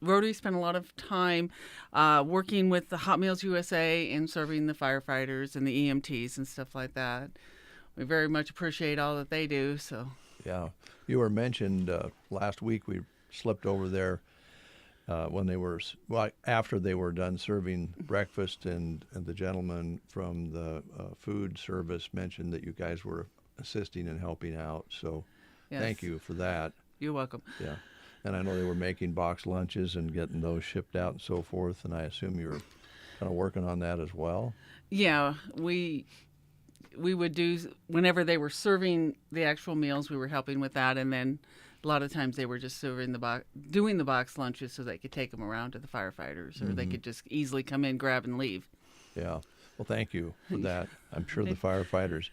Rotary spent a lot of time working with the Hot Meals USA and serving the firefighters and the EMTs and stuff like that. We very much appreciate all that they do. So yeah, you were mentioned last week. We slipped over there when they were after they were done serving breakfast, and the gentleman from the food service mentioned that you guys were assisting and helping out. So thank you for that. You're welcome. Yeah. And I know they were making box lunches and getting those shipped out and so forth, and I assume you were kind of working on that as well? Yeah, we would do, whenever they were serving the actual meals, we were helping with that, and then a lot of times they were just serving doing the box lunches so they could take them around to the firefighters, or they could just easily come in, grab, and leave. Yeah. Well, thank you for that. I'm sure the firefighters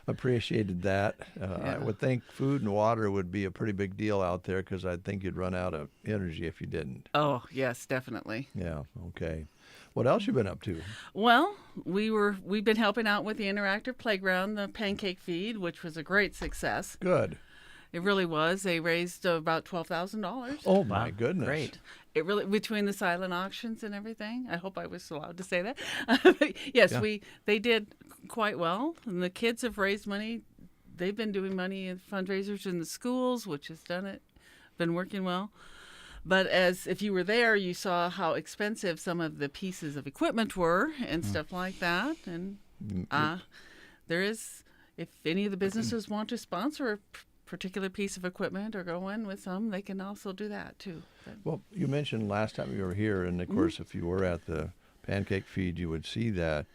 appreciated that. I would think food and water would be a pretty big deal out there because I think you'd run out of energy if you didn't. Oh, yes, definitely. Yeah, okay. What else you been up to? Well, we've been helping out with the interactive playground, the pancake feed, which was a great success. Good. It really was. They raised about $12,000. Oh my goodness! Great. It really, between the silent auctions and everything. I hope I was allowed to say that. Yes, they did quite well, and the kids have raised money. They've been doing money in fundraisers in the schools, which has been working well. But if you were there, you saw how expensive some of the pieces of equipment were and stuff like that. And there is, if any of the businesses want to sponsor a particular piece of equipment or go in with some, they can also do that too. Well, you mentioned last time you were here, and of course, if you were at the pancake feed, you would see that.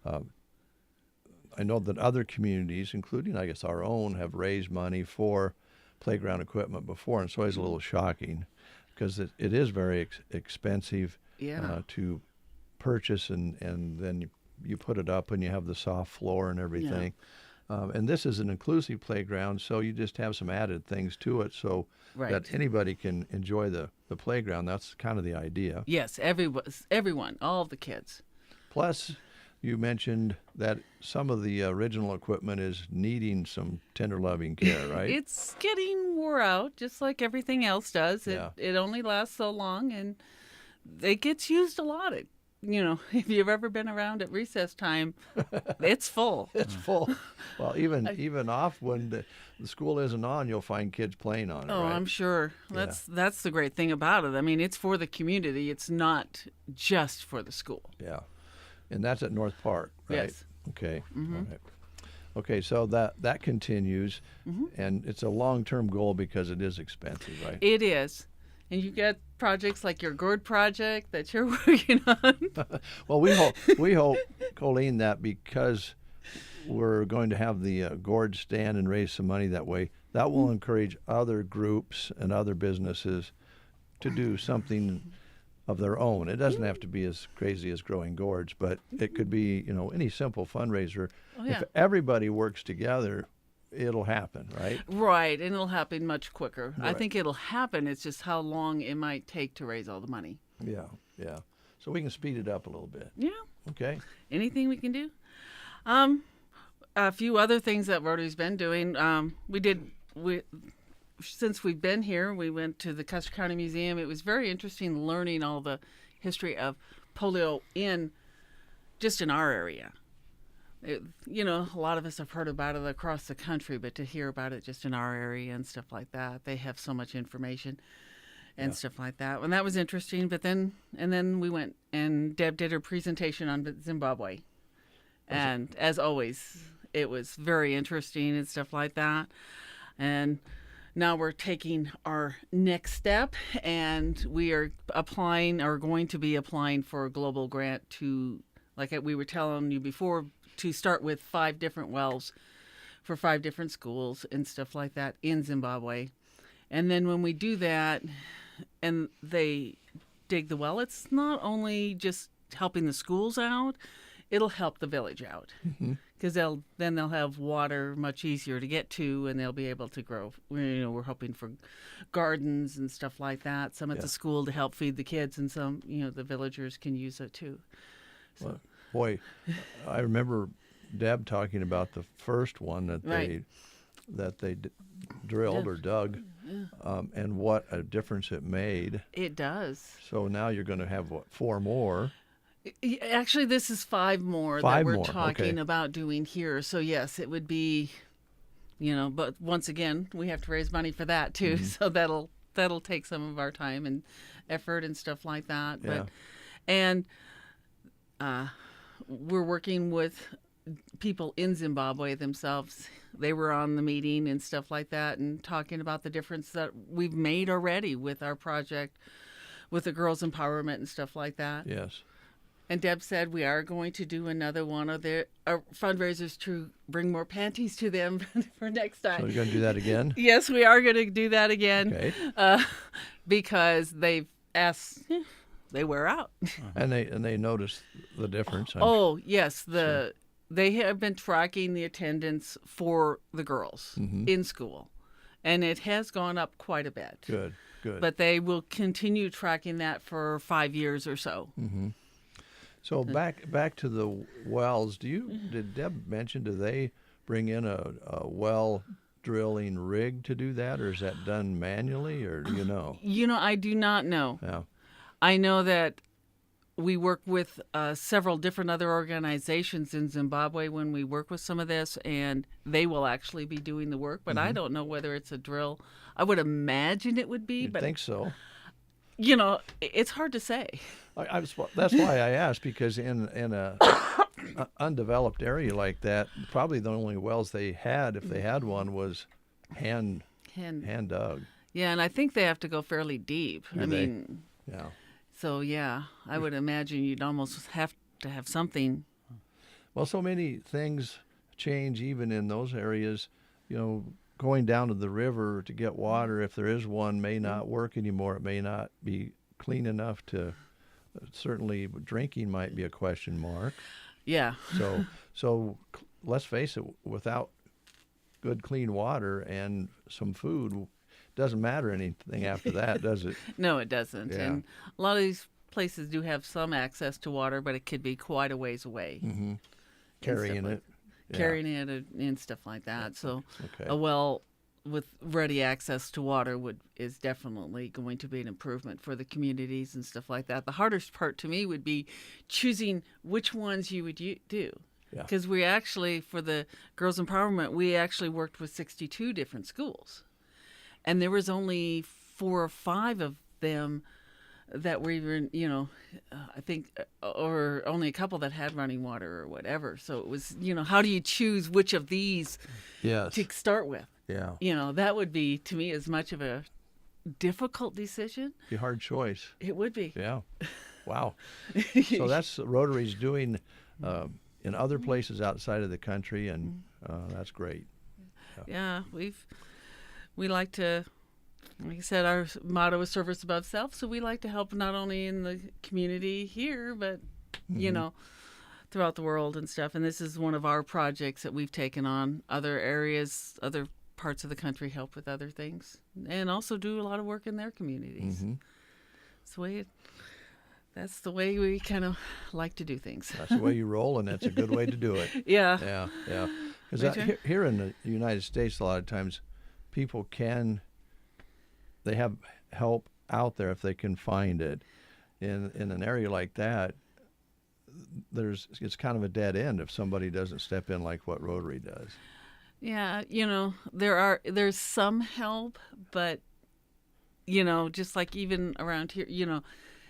I know that other communities, including, I guess, our own, have raised money for playground equipment before, and it's always a little shocking because it is very expensive to purchase, and then you put it up and you have the soft floor and everything. And this is an inclusive playground, so you just have some added things to it so that anybody can enjoy the playground. That's kind of the idea. Yes, everyone, all of the kids. Plus, you mentioned that some of the original equipment is needing some tender loving care, right? It's getting wore out, just like everything else does. It only lasts so long, and it gets used a lot. If you've ever been around at recess time, it's full. It's full. Well, even off when the school isn't on, you'll find kids playing on it. Oh, right? I'm sure. That's the great thing about it. I mean, it's for the community. It's not just for the school. Yeah, and that's at North Park, right? Yes. Okay. Mm-hmm. All right. Okay, so that continues, and it's a long-term goal because it is expensive, right? It is. And you got projects like your gourd project that you're working on. Well, we hope, Colleen, that because we're going to have the gourd stand and raise some money that way, that will encourage other groups and other businesses to do something of their own. It doesn't have to be as crazy as growing gourds, but it could be, any simple fundraiser. Oh, yeah. If everybody works together, it'll happen, right? Right, and it'll happen much quicker. I Right. think it'll happen. It's just how long it might take to raise all the money. Yeah. So we can speed it up a little bit. Yeah. Okay. Anything we can do? A few other things that Rotary's been doing. Since we've been here, we went to the Custer County Museum. It was very interesting learning all the history of polio in our area. A lot of us have heard about it across the country, but to hear about it just in our area and stuff like that, they have so much information and stuff like that. And that was interesting. But then we went, and Deb did her presentation on Zimbabwe. And as always, it was very interesting and stuff like that. And now we're taking our next step, and we are going to be applying for a global grant to, like we were telling you before, to start with 5 different wells for 5 different schools and stuff like that in Zimbabwe. And then when we do that and they dig the well, it's not only just helping the schools out, it'll help the village out. Because they'll have water much easier to get to, and they'll be able to grow. We're hoping for gardens and stuff like that. Some at the school to help feed the kids, and some the villagers can use it too. So. Well, boy, I remember Deb talking about the first one that they drilled or dug, and what a difference it made. It does. So now you're going to have 4 more. Actually, this is 5 more that we're talking about doing here. So yes, it would be, but once again, we have to raise money for that too. So that'll take some of our time and effort and stuff like that. Yeah. But we're working with people in Zimbabwe themselves. They were on the meeting and stuff like that, and talking about the difference that we've made already with our project, with the girls' empowerment and stuff like that. Yes. And Deb said we are going to do another one of their fundraisers to bring more panties to them for next time. So you're going to do that again? Yes, we are going to do that again. Okay. Because they've asked, they wear out. And they notice the difference. Yes. They have been tracking the attendance for the girls in school, and it has gone up quite a bit. Good. But they will continue tracking that for 5 years or so. Mm-hmm. So back to the wells. Did Deb mention, do they bring in a well drilling rig to do that, or is that done manually, or do you know? I do not know. Yeah. I know that we work with several different other organizations in Zimbabwe when we work with some of this, and they will actually be doing the work, but I don't know whether it's a drill. I would imagine it would be. You'd think so. It's hard to say. That's why I asked, because in a undeveloped area like that, probably the only wells they had, if they had one, was hand dug. Yeah, and I think they have to go fairly deep. Yeah. So yeah, I would imagine you'd almost have to have something. Well, so many things change even in those areas. Going down to the river to get water, if there is one, may not work anymore. It may not be clean enough to. Certainly, drinking might be a question mark. Yeah. So let's face it. Without good, clean water and some food, doesn't matter anything after that, does it? No, it doesn't. Yeah. And a lot of these places do have some access to water, but it could be quite a ways away. Mm-hmm. Carrying it. Carrying it and stuff like that. So Okay. a well with ready access to water is definitely going to be an improvement for the communities and stuff like that. The hardest part to me would be choosing which ones you would do. Because we actually, for the Girls Empowerment, we actually worked with 62 different schools. And there was only 4 or 5 of them that were even, I think, or only a couple that had running water or whatever. So it was, how do you choose which of these to start with? Yeah. That would be, to me, as much of a difficult decision. Be a hard choice. It would be. Yeah. Wow. So that's Rotary's doing in other places outside of the country, and that's great. Yeah, we like to, like I said, our motto is service above self, so we like to help not only in the community here, but, throughout the world and stuff. And this is one of our projects that we've taken on. Other areas, other parts of the country help with other things, and also do a lot of work in their communities. That's the way we kind of like to do things. That's the way you roll, and that's a good way to do it. Yeah. Because here in the United States, a lot of times people they have help out there if they can find it. In an area like that, it's kind of a dead end if somebody doesn't step in like what Rotary does. Yeah, there's some help, but just like even around here,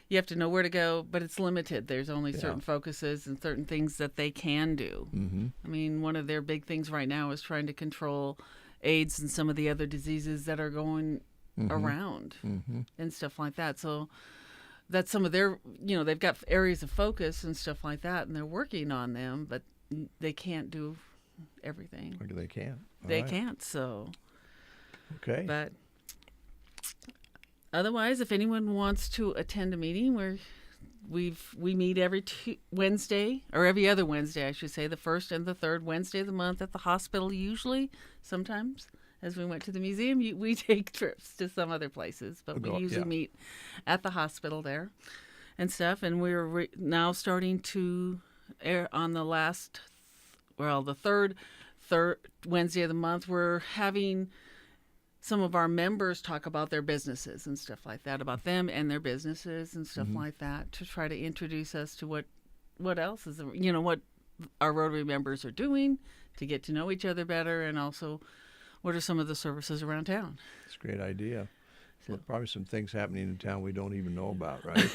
you have to know where to go, but it's limited. There's only certain focuses and certain things that they can do. I mean, one of their big things right now is trying to control AIDS and some of the other diseases that are going around and stuff like that. So that's some of their, they've got areas of focus and stuff like that, and they're working on them, but they can't do everything. They can't. They can't, so. Okay. But otherwise, if anyone wants to attend a meeting, we meet every Wednesday, or every other Wednesday, I should say, the first and the third Wednesday of the month at the hospital usually. Sometimes, as we went to the museum, we take trips to some other places, but we usually meet at the hospital there and stuff. And we're now starting to air on the third Wednesday of the month. We're having some of our members talk about their businesses and stuff like that, about them and their businesses and stuff like that, to try to introduce us to what else is, what our Rotary members are doing, to get to know each other better, and also what are some of the services around town. It's a great idea. So, probably some things happening in town we don't even know about, right?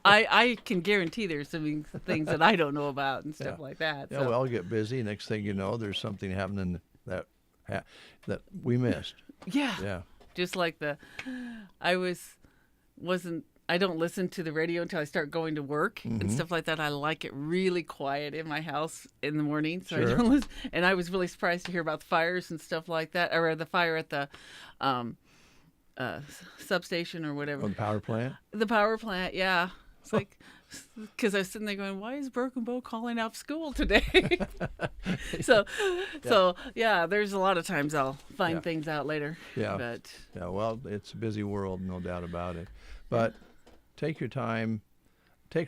I can guarantee there's some things that I don't know about and stuff like that. Yeah, we all get busy. Next thing you know, there's something happening that we missed. Yeah. Just like I don't listen to the radio until I start going to work and stuff like that. I like it really quiet in my house in the morning. So I don't listen. And I was really surprised to hear about the fires and stuff like that, or the fire at the substation or whatever. The power plant? The power plant, yeah. It's like, because I was sitting there going, why is Broken Bow calling off school today? So there's a lot of times I'll find things out later. Well, it's a busy world, no doubt about it. But take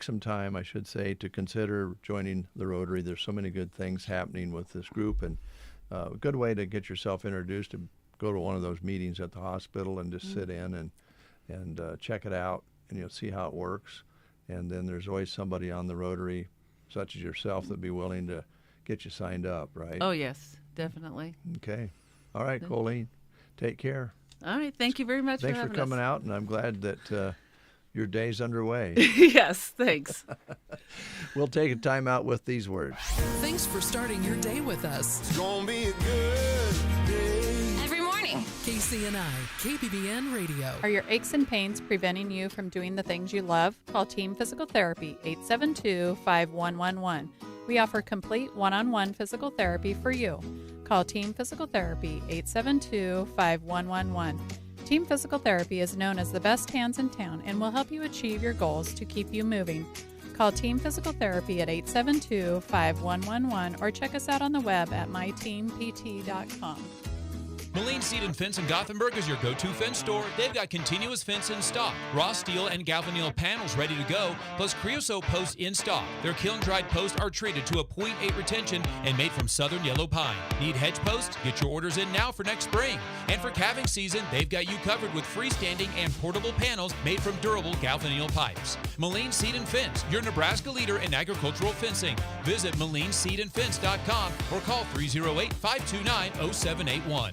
some time, I should say, to consider joining the Rotary. There's so many good things happening with this group, and a good way to get yourself introduced, to go to one of those meetings at the hospital and just sit in and check it out, and you'll see how it works. And then there's always somebody on the Rotary, such as yourself, that'd be willing to get you signed up, right? Oh, yes, definitely. Okay. All right, Colleen, take care. All right, thank you very much Thanks for having coming us. out, and I'm glad that your day's underway. Yes, thanks. We'll take a time out with these words. Thanks for starting your day with us. It's gonna be a good day. Every morning. KCNI, KBBN Radio. Are your aches and pains preventing you from doing the things you love? Call Team Physical Therapy, 872-5111. We offer complete one-on-one physical therapy for you. Call Team Physical Therapy, 872-5111. Team Physical Therapy is known as the best hands in town and will help you achieve your goals to keep you moving. Call Team Physical Therapy at 872-5111 or check us out on the web at myteampt.com. Moline Seed and Fence in Gothenburg is your go-to fence store. They've got continuous fence in stock, raw steel and galvanneal panels ready to go, plus creosote posts in stock. Their kiln-dried posts are treated to a 0.8 retention and made from southern yellow pine. Need hedge posts? Get your orders in now for next spring. And for calving season, they've got you covered with freestanding and portable panels made from durable galvanneal pipes. Moline Seed and Fence, your Nebraska leader in agricultural fencing. Visit MolineSeedandFence.com or call 308-529-0781.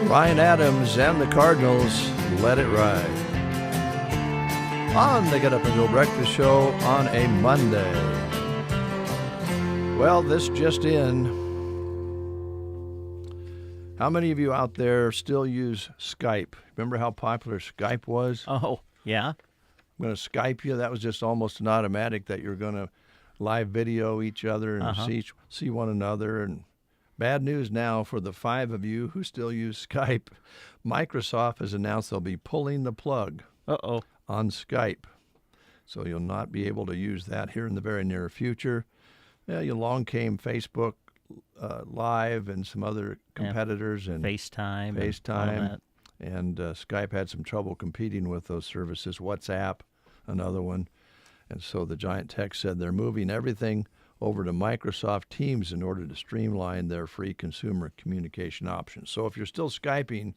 Ryan Adams and the Cardinals, Let It Ride. On the Get Up and Go Breakfast Show on a Monday. Well, this just in. How many of you out there still use Skype? Remember how popular Skype was? Oh, yeah. I'm going to Skype you. That was just almost an automatic that you're going to live video each other and see one another. And bad news now for the 5 of you who still use Skype. Microsoft has announced they'll be pulling the plug on Skype. So you'll not be able to use that here in the very near future. Along came Facebook Live and some other competitors. And FaceTime. And all that. And Skype had some trouble competing with those services. WhatsApp, another one. And so the giant tech said they're moving everything over to Microsoft Teams in order to streamline their free consumer communication options. So if you're still Skyping,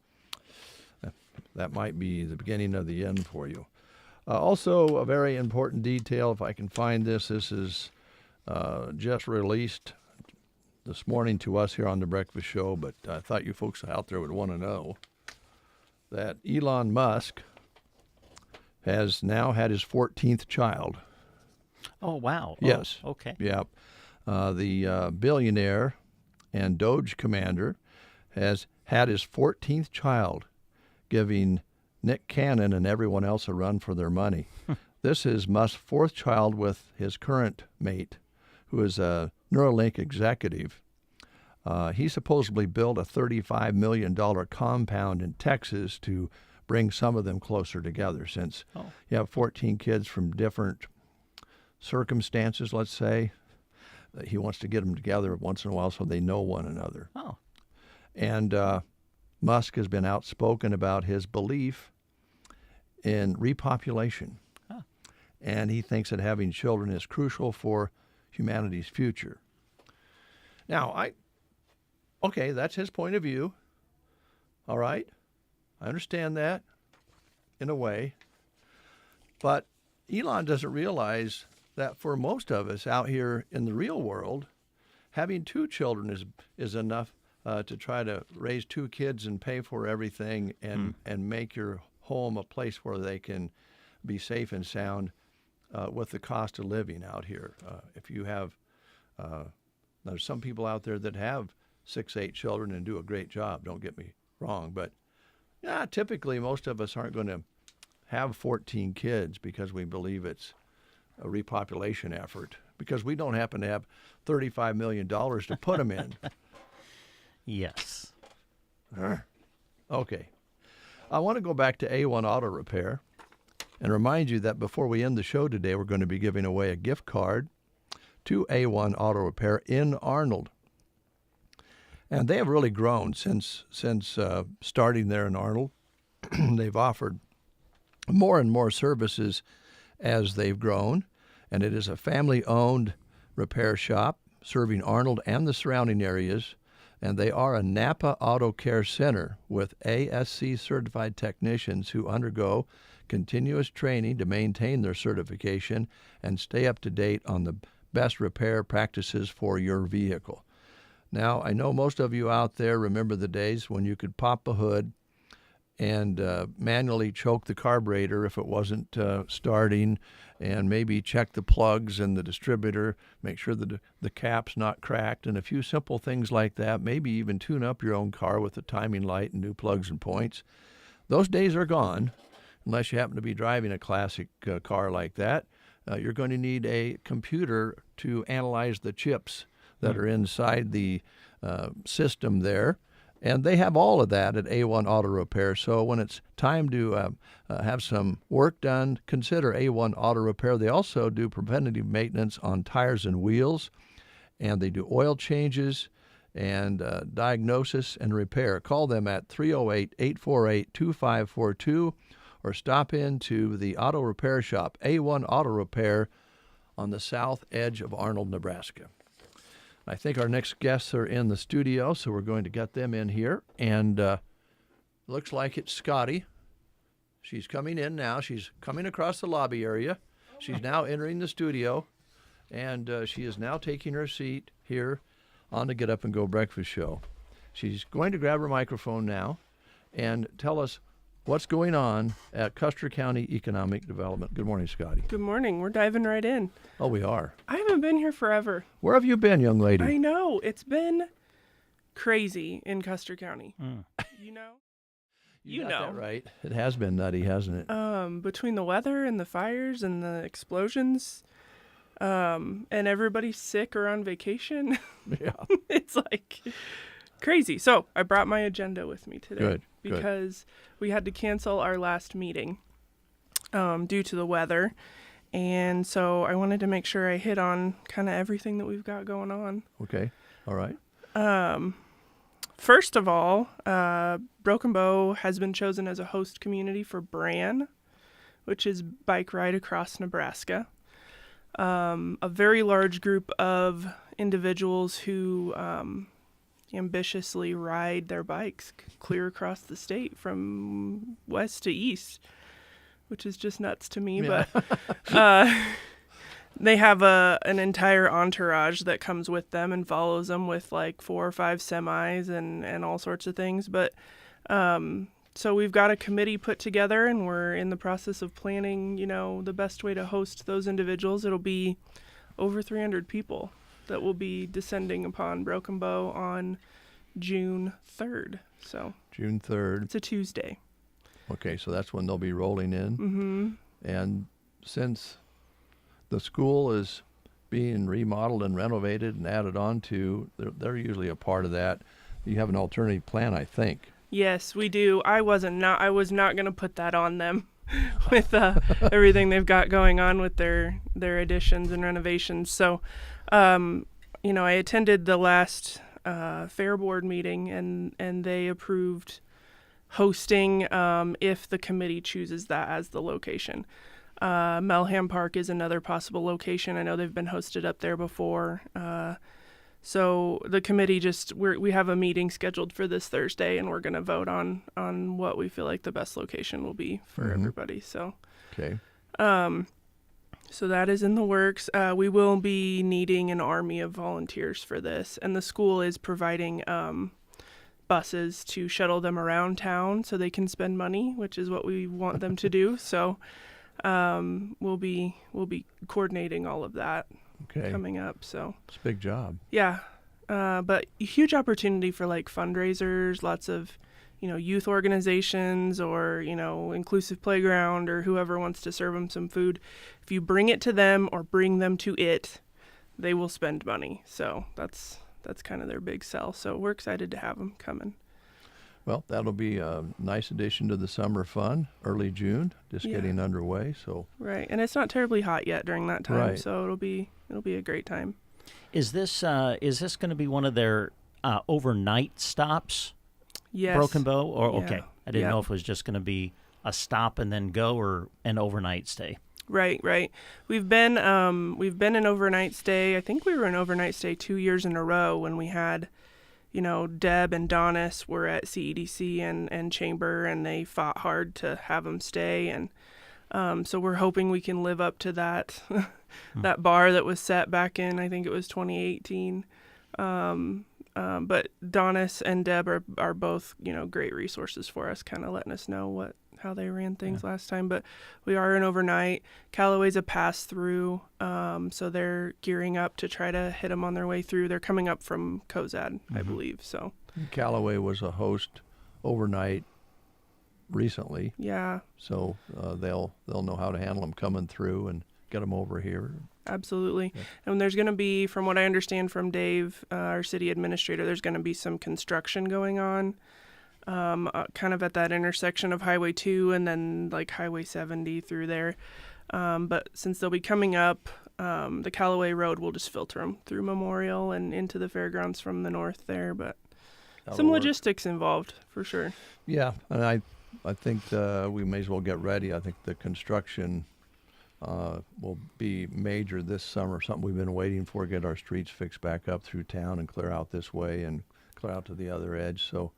that might be the beginning of the end for you. Also, a very important detail, if I can find this, this is just released this morning to us here on The Breakfast Show, but I thought you folks out there would want to know that Elon Musk has now had his 14th child. Oh, wow. Yes. Oh, okay. Yep. The billionaire and Doge commander has had his 14th child, giving Nick Cannon and everyone else a run for their money. This is Musk's 4th child with his current mate, who is a Neuralink executive. He supposedly built a $35 million compound in Texas to bring some of them closer together, since you have 14 kids from different circumstances, let's say. He wants to get them together once in a while so they know one another. Oh. And Musk has been outspoken about his belief in repopulation. Huh. And he thinks that having children is crucial for humanity's future. Now, okay, that's his point of view. All right. I understand that in a way. But Elon doesn't realize that for most of us out here in the real world, having 2 children is enough to try to raise 2 kids and pay for everything and make your home a place where they can be safe and sound with the cost of living out here. If you have, there's some people out there that have 6, 8 children and do a great job, don't get me wrong, but typically most of us aren't going to have 14 kids because we believe it's a repopulation effort, because we don't happen to have $35 million to put them in. Yes. Okay. I want to go back to A1 Auto Repair and remind you that before we end the show today, we're going to be giving away a gift card to A1 Auto Repair in Arnold. And they have really grown since starting there in Arnold. They've offered more and more services as they've grown, and it is a family-owned repair shop serving Arnold and the surrounding areas, and they are a Napa Auto Care Center with ASC certified technicians who undergo continuous training to maintain their certification and stay up to date on the best repair practices for your vehicle. Now, I know most of you out there remember the days when you could pop a hood and manually choke the carburetor if it wasn't starting, and maybe check the plugs in the distributor, make sure that the cap's not cracked, and a few simple things like that, maybe even tune up your own car with a timing light and new plugs and points. Those days are gone, unless you happen to be driving a classic car like that. You're going to need a computer to analyze the chips that are inside the system there. And they have all of that at A1 Auto Repair. So when it's time to have some work done, consider A1 Auto Repair. They also do preventative maintenance on tires and wheels, and they do oil changes and diagnosis and repair. Call them at 308-848-2542 or stop into the auto repair shop, A1 Auto Repair, on the south edge of Arnold, Nebraska. I think our next guests are in the studio, so we're going to get them in here. And looks like it's Scotty. She's coming in now. She's coming across the lobby area. She's now entering the studio, and she is now taking her seat here on the Get Up and Go Breakfast Show. She's going to grab her microphone now and tell us what's going on at Custer County Economic Development. Good morning, Scotty. Good morning. We're diving right in. Oh, we are. I haven't been here forever. Where have you been, young lady? I know. It's been crazy in Custer County. You know? You got that right. It has been nutty, hasn't it? Between the weather and the fires and the explosions, and everybody's sick or on vacation. Yeah. It's like crazy. So I brought my agenda with me today. Good. Because we had to cancel our last meeting due to the weather. And so I wanted to make sure I hit on kind of everything that we've got going on. Okay. All right. First of all, Broken Bow has been chosen as a host community for BRAN, which is Bike Ride Across Nebraska. A very large group of individuals who ambitiously ride their bikes clear across the state from west to east, which is just nuts to me. Yeah. But they have an entire entourage that comes with them and follows them with like 4 or 5 semis and all sorts of things. But So we've got a committee put together, and we're in the process of planning, the best way to host those individuals. It'll be over 300 people that will be descending upon Broken Bow on June 3rd. So June 3rd. It's a Tuesday. Okay, so that's when they'll be rolling in. Mm-hmm. And since the school is being remodeled and renovated and added on to, they're usually a part of that. You have an alternative plan, I think. Yes, we do. I was not going to put that on them with everything they've got going on with their additions and renovations. So, I attended the last fair board meeting, and they approved hosting if the committee chooses that as the location. Melham Park is another possible location. I know they've been hosted up there before. So the committee we have a meeting scheduled for this Thursday, and we're going to vote on what we feel like the best location will be for everybody. So, okay. So that is in the works. We will be needing an army of volunteers for this, and the school is providing buses to shuttle them around town so they can spend money, which is what we want them to do. So we'll be coordinating all of that. Okay. Coming up, so it's a big job. Yeah, but a huge opportunity for like fundraisers, lots of, youth organizations or inclusive playground or whoever wants to serve them some food. If you bring it to them or bring them to it, they will spend money. So that's kind of their big sell. So we're excited to have them coming. Well, that'll be a nice addition to the summer fun, early June, just getting underway. So right, and it's not terribly hot yet during that time, right. So it'll be a great time. Is this going to be one of their overnight stops? Yes. Broken Bow, or yeah. Okay, I didn't know if it was just going to be a stop and then go, or an overnight stay. Right. We've been an overnight stay. I think we were an overnight stay 2 years in a row when we had. Deb and Donis were at CEDC and Chamber, and they fought hard to have them stay. And so we're hoping we can live up to that that bar that was set back in, I think it was 2018. But Donis and Deb are both, great resources for us, kind of letting us know how they ran things last time. But we are an overnight. Callaway's a pass-through, so they're gearing up to try to hit them on their way through. They're coming up from Cozad, I believe. So Callaway was a host overnight recently. Yeah. So they'll know how to handle them coming through and get them over here. Absolutely. Yeah. And there's going to be, from what I understand from Dave, our city administrator, there's going to be some construction going on. Kind of at that intersection of Highway 2 and then like Highway 70 through there. But since they'll be coming up, the Callaway Road will just filter them through Memorial and into the fairgrounds from the north there. But some logistics involved for sure. Yeah, and I think we may as well get ready. I think the construction will be major this summer, something we've been waiting for, get our streets fixed back up through town and clear out this way and clear out to the other edge. So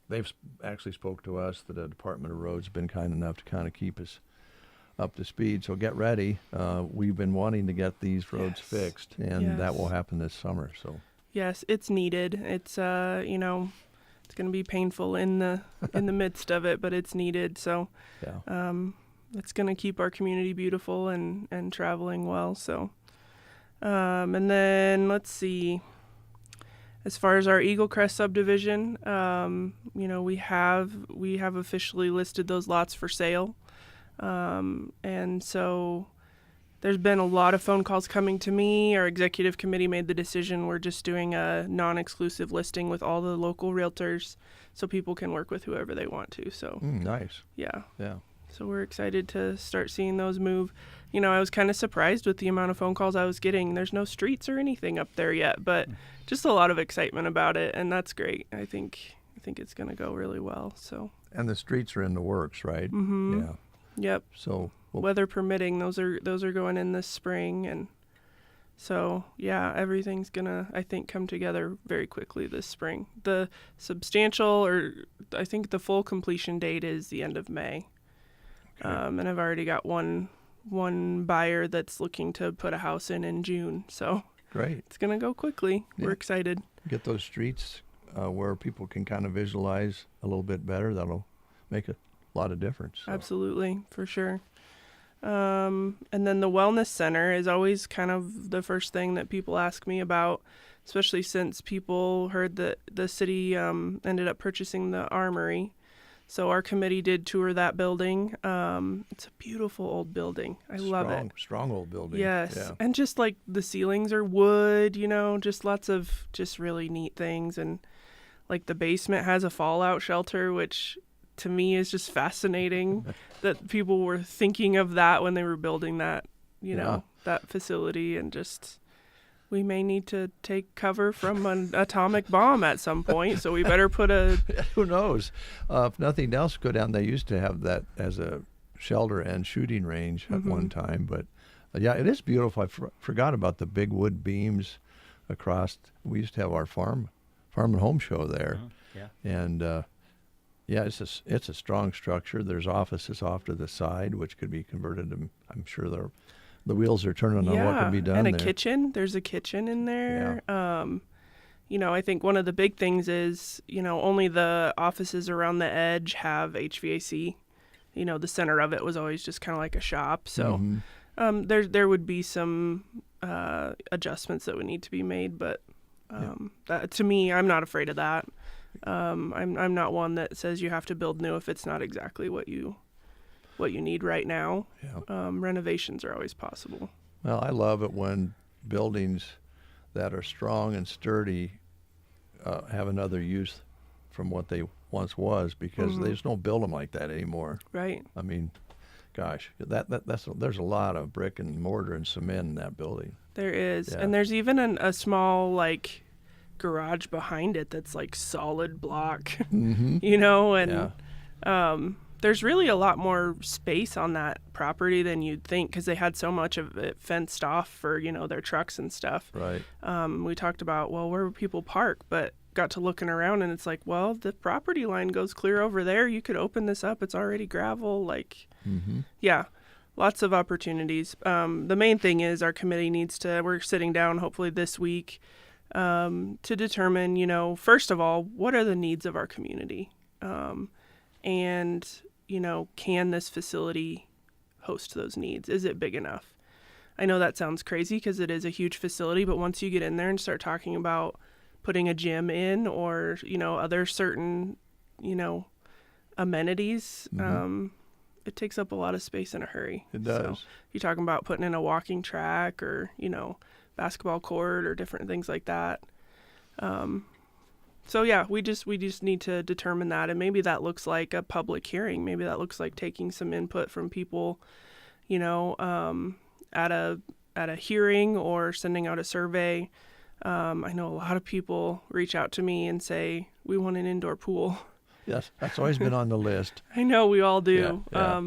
they've actually spoke to us. The Department of Roads has been kind enough to kind of keep us up to speed. So get ready. We've been wanting to get these roads fixed, and that will happen this summer. So yes, it's needed. It's it's going to be painful in the midst of it, but it's needed. So it's going to keep our community beautiful and traveling well. So and then let's see. As far as our Eagle Crest subdivision, we have officially listed those lots for sale. And so there's been a lot of phone calls coming to me. Our executive committee made the decision we're just doing a non-exclusive listing with all the local realtors so people can work with whoever they want to. So nice. Yeah. Yeah. So we're excited to start seeing those move. I was kind of surprised with the amount of phone calls I was getting. There's no streets or anything up there yet, but just a lot of excitement about it, and that's great. I think it's going to go really well. So. And the streets are in the works, right? Mm-hmm. Yeah. Yep. So weather permitting, those are going in this spring, and so yeah, everything's gonna, I think, come together very quickly this spring. The substantial, or I think the full completion date is the end of May. Okay. And I've already got one buyer that's looking to put a house in June. So great. It's gonna go quickly. Yeah. We're excited. Get those streets where people can kind of visualize a little bit better, that'll make a lot of difference. So. Absolutely, for sure. And then the wellness center is always kind of the first thing that people ask me about, especially since people heard that the city ended up purchasing the armory. So our committee did tour that building. It's a beautiful old building. I love it. Strong old building. Yes. Yeah. And just like the ceilings are wood, just lots of just really neat things. And like the basement has a fallout shelter, which to me is just fascinating that people were thinking of that when they were building that, that facility. And just, we may need to take cover from an atomic bomb at some point, so we better put a... Who knows? If nothing else, go down. They used to have that as a shelter and shooting range at one time. But, yeah, it is beautiful. I forgot about the big wood beams across. We used to have our farm and home show there. Yeah. And, yeah, it's a strong structure. There's offices off to the side, which could be converted to, I'm sure the wheels are turning on what can be done and a there. kitchen. There's a kitchen in there. Yeah. I think one of the big things is, only the offices around the edge have HVAC. The center of it was always just kind of like a shop. So there would be some adjustments that would need to be made. But that, to me, I'm not afraid of that. I'm not one that says you have to build new if it's not exactly what you need right now. Yeah. Renovations are always possible. Well, I love it when buildings that are strong and sturdy have another use from what they once was, because they just don't build them like that anymore. Right. I mean, gosh, there's a lot of brick and mortar and cement in that building. There is. Yeah. And there's even a small, garage behind it that's, solid block, and... Yeah. There's really a lot more space on that property than you'd think, because they had so much of it fenced off for, their trucks and stuff. Right. We talked about, where would people park? But got to looking around, and it's like, the property line goes clear over there. You could open this up. It's already gravel. Yeah, lots of opportunities. The main thing is our committee we're sitting down hopefully this week to determine, first of all, what are the needs of our community? And, can this facility host those needs? Is it big enough? I know that sounds crazy because it is a huge facility, but once you get in there and start talking about putting a gym in or, other certain, amenities, it takes up a lot of space in a hurry. It does. So you're talking about putting in a walking track or, basketball court or different things like that. So yeah, we just need to determine that, and maybe that looks like a public hearing. Maybe that looks like taking some input from people, at a hearing or sending out a survey. I know a lot of people reach out to me and say we want an indoor pool. Yes, that's always been on the list. I know we all do. Yeah.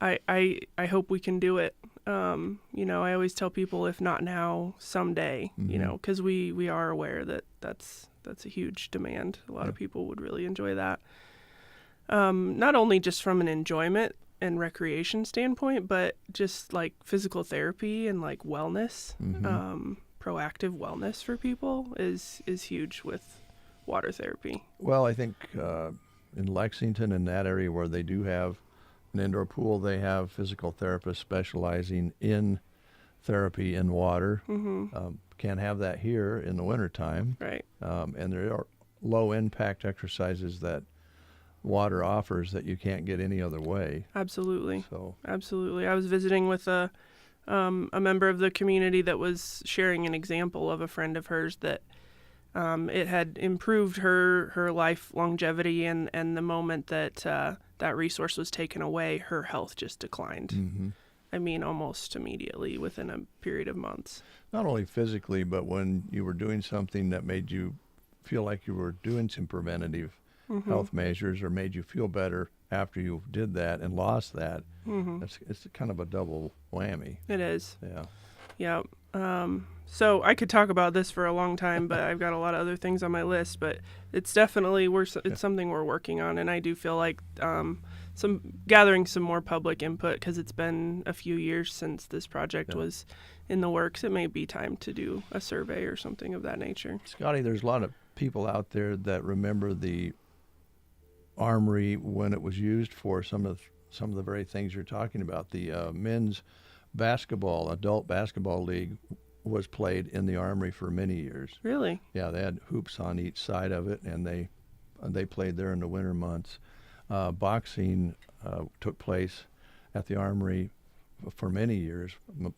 I hope we can do it. I always tell people, if not now, someday. Because we are aware that that's a huge demand. A lot of people would really enjoy that. Not only just from an enjoyment and recreation standpoint, but just physical therapy and wellness, proactive wellness for people is huge with water therapy. Well, I think in Lexington, in that area where they do have an indoor pool, they have physical therapists specializing in therapy in water. Can't have that here in the wintertime. Right. And there are low impact exercises that water offers that you can't get any other way. Absolutely. So absolutely. I was visiting with a member of the community that was sharing an example of a friend of hers that it had improved her life longevity, and the moment that that resource was taken away, her health just declined. I mean, almost immediately within a period of months. Not only physically, but when you were doing something that made you feel like you were doing some preventative health measures or made you feel better after you did that and lost that, it's kind of a double whammy. It is. Yeah. Yeah. So I could talk about this for a long time, but I've got a lot of other things on my list. But it's definitely it's something we're working on, and I do feel like gathering some more public input, because it's been a few years since this project was in the works. It may be time to do a survey or something of that nature. Scotty, there's a lot of people out there that remember the Armory when it was used for some of the very things you're talking about. The men's adult basketball league was played in the Armory for many years. Really? Yeah, they had hoops on each side of it, and they played there in the winter months. Boxing took place at the Armory for many years.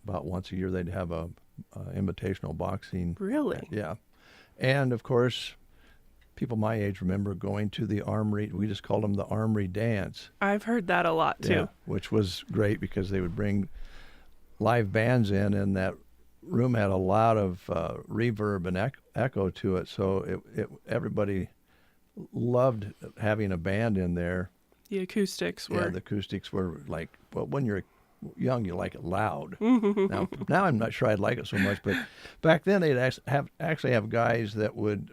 About once a year, they'd have a invitational boxing. Really? Yeah, and of course, people my age remember going to the Armory. We just called them the Armory Dance. I've heard that a lot too. Yeah, which was great because they would bring live bands in, and that room had a lot of reverb and echo to it. So everybody loved having a band in there. The acoustics were. Yeah, the acoustics were like, well, when you're young, you like it loud. Now I'm not sure I'd like it so much, but back then they'd actually have guys that would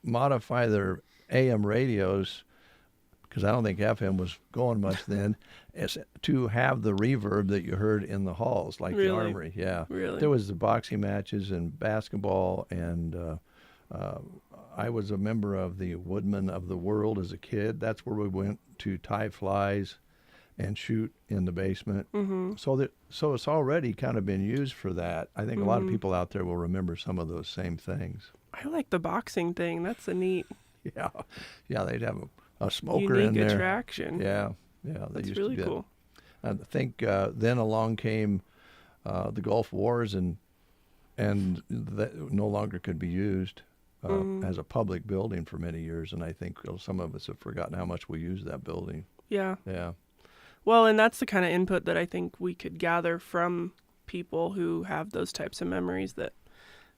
modify their AM radios, because I don't think FM was going much then, as to have the reverb that you heard in the halls, like the Armory. Yeah, really. There was the boxing matches and basketball, and I was a member of the Woodmen of the World as a kid. That's where we went to tie flies and shoot in the basement. So it's already kind of been used for that. I think a lot of people out there will remember some of those same things. I like the boxing thing. That's a neat. Yeah, they'd have a smoker unique in there. attraction. Yeah, they That's used really to do cool. I think then along came the Gulf Wars, and that no longer could be used as a public building for many years. And I think some of us have forgotten how much we used that building. Yeah. Yeah. Well, and that's the kind of input that I think we could gather from people who have those types of memories that,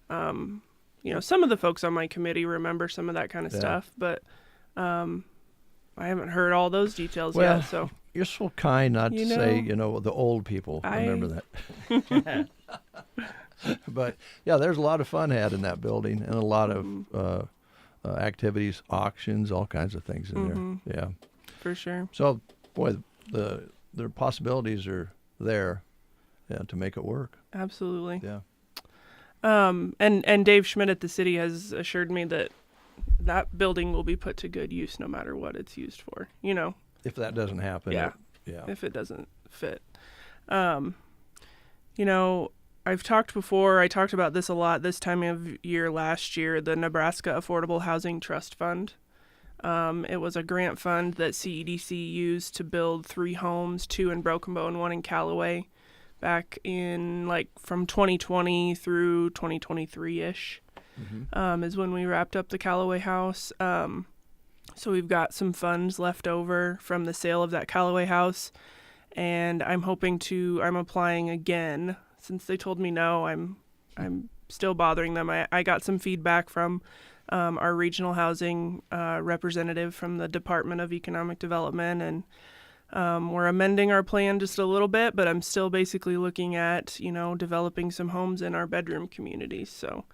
some of the folks on my committee remember some of that kind of stuff, but I haven't heard all those details yet. So you're so kind not to say, the old people remember that. But yeah, there's a lot of fun had in that building, and a lot of activities, auctions, all kinds of things in there. Yeah, for sure. So, boy, the possibilities are there, to make it work. Absolutely. Yeah. And Dave Schmidt at the city has assured me that building will be put to good use no matter what it's used for. If that doesn't happen. Yeah. If it doesn't fit. I've talked before, I talked about this a lot this time of year last year, the Nebraska Affordable Housing Trust Fund. It was a grant fund that CEDC used to build 3 homes, 2 in Broken Bow and 1 in Callaway, back in from 2020 through 2023-ish is when we wrapped up the Callaway house. So we've got some funds left over from the sale of that Callaway house, and I'm applying again. Since they told me no, I'm still bothering them. I got some feedback from our regional housing representative from the Department of Economic Development, and we're amending our plan just a little bit, but I'm still basically looking at, developing some homes in our bedroom communities. So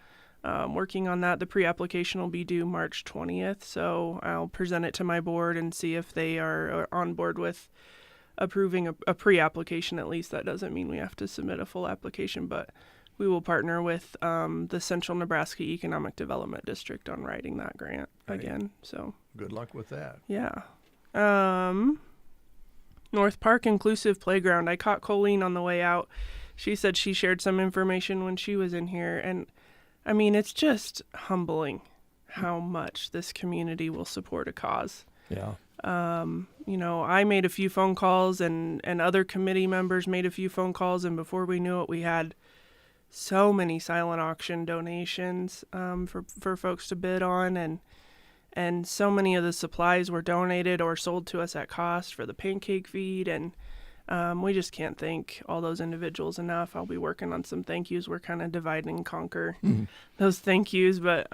working on that. The pre-application will be due March 20th, so I'll present it to my board and see if they are on board with approving a pre-application at least. That doesn't mean we have to submit a full application, but we will partner with the Central Nebraska Economic Development District on writing that grant again. So good luck with that. Yeah. North Park Inclusive Playground. I caught Colleen on the way out. She said she shared some information when she was in here, and I mean, it's just humbling how much this community will support a cause. Yeah. I made a few phone calls, and other committee members made a few phone calls, and before we knew it, we had so many silent auction donations for folks to bid on, and so many of the supplies were donated or sold to us at cost for the pancake feed, and we just can't thank all those individuals enough. I'll be working on some thank yous. We're kind of divide and conquer those thank yous, but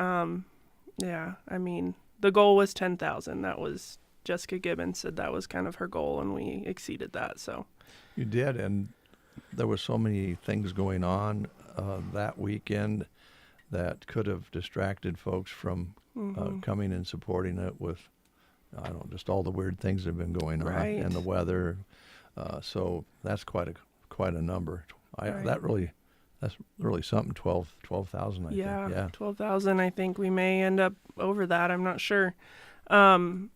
yeah, I mean, the goal was 10,000. That was Jessica Gibbons said that was kind of her goal, and we exceeded that. So you did, and there were so many things going on that weekend that could have distracted folks from coming and supporting it with, just all the weird things that have been going on and the weather. So that's quite a number. That That's really something. 12,000. I think. Yeah. 12,000. I think we may end up over that. I'm not sure. And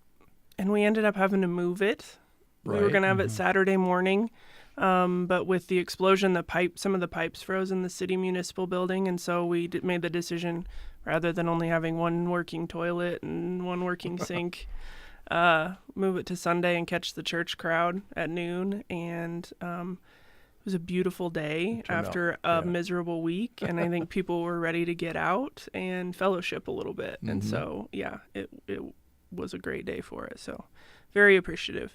we ended up having to move it. We were going to have it Saturday morning, but with the explosion, some of the pipes froze in the city municipal building, and so we made the decision, rather than only having one working toilet and one working sink, move it to Sunday and catch the church crowd at noon. And it was a beautiful day after a miserable week, and I think people were ready to get out and fellowship a little bit. And so, yeah, it was a great day for it. So very appreciative.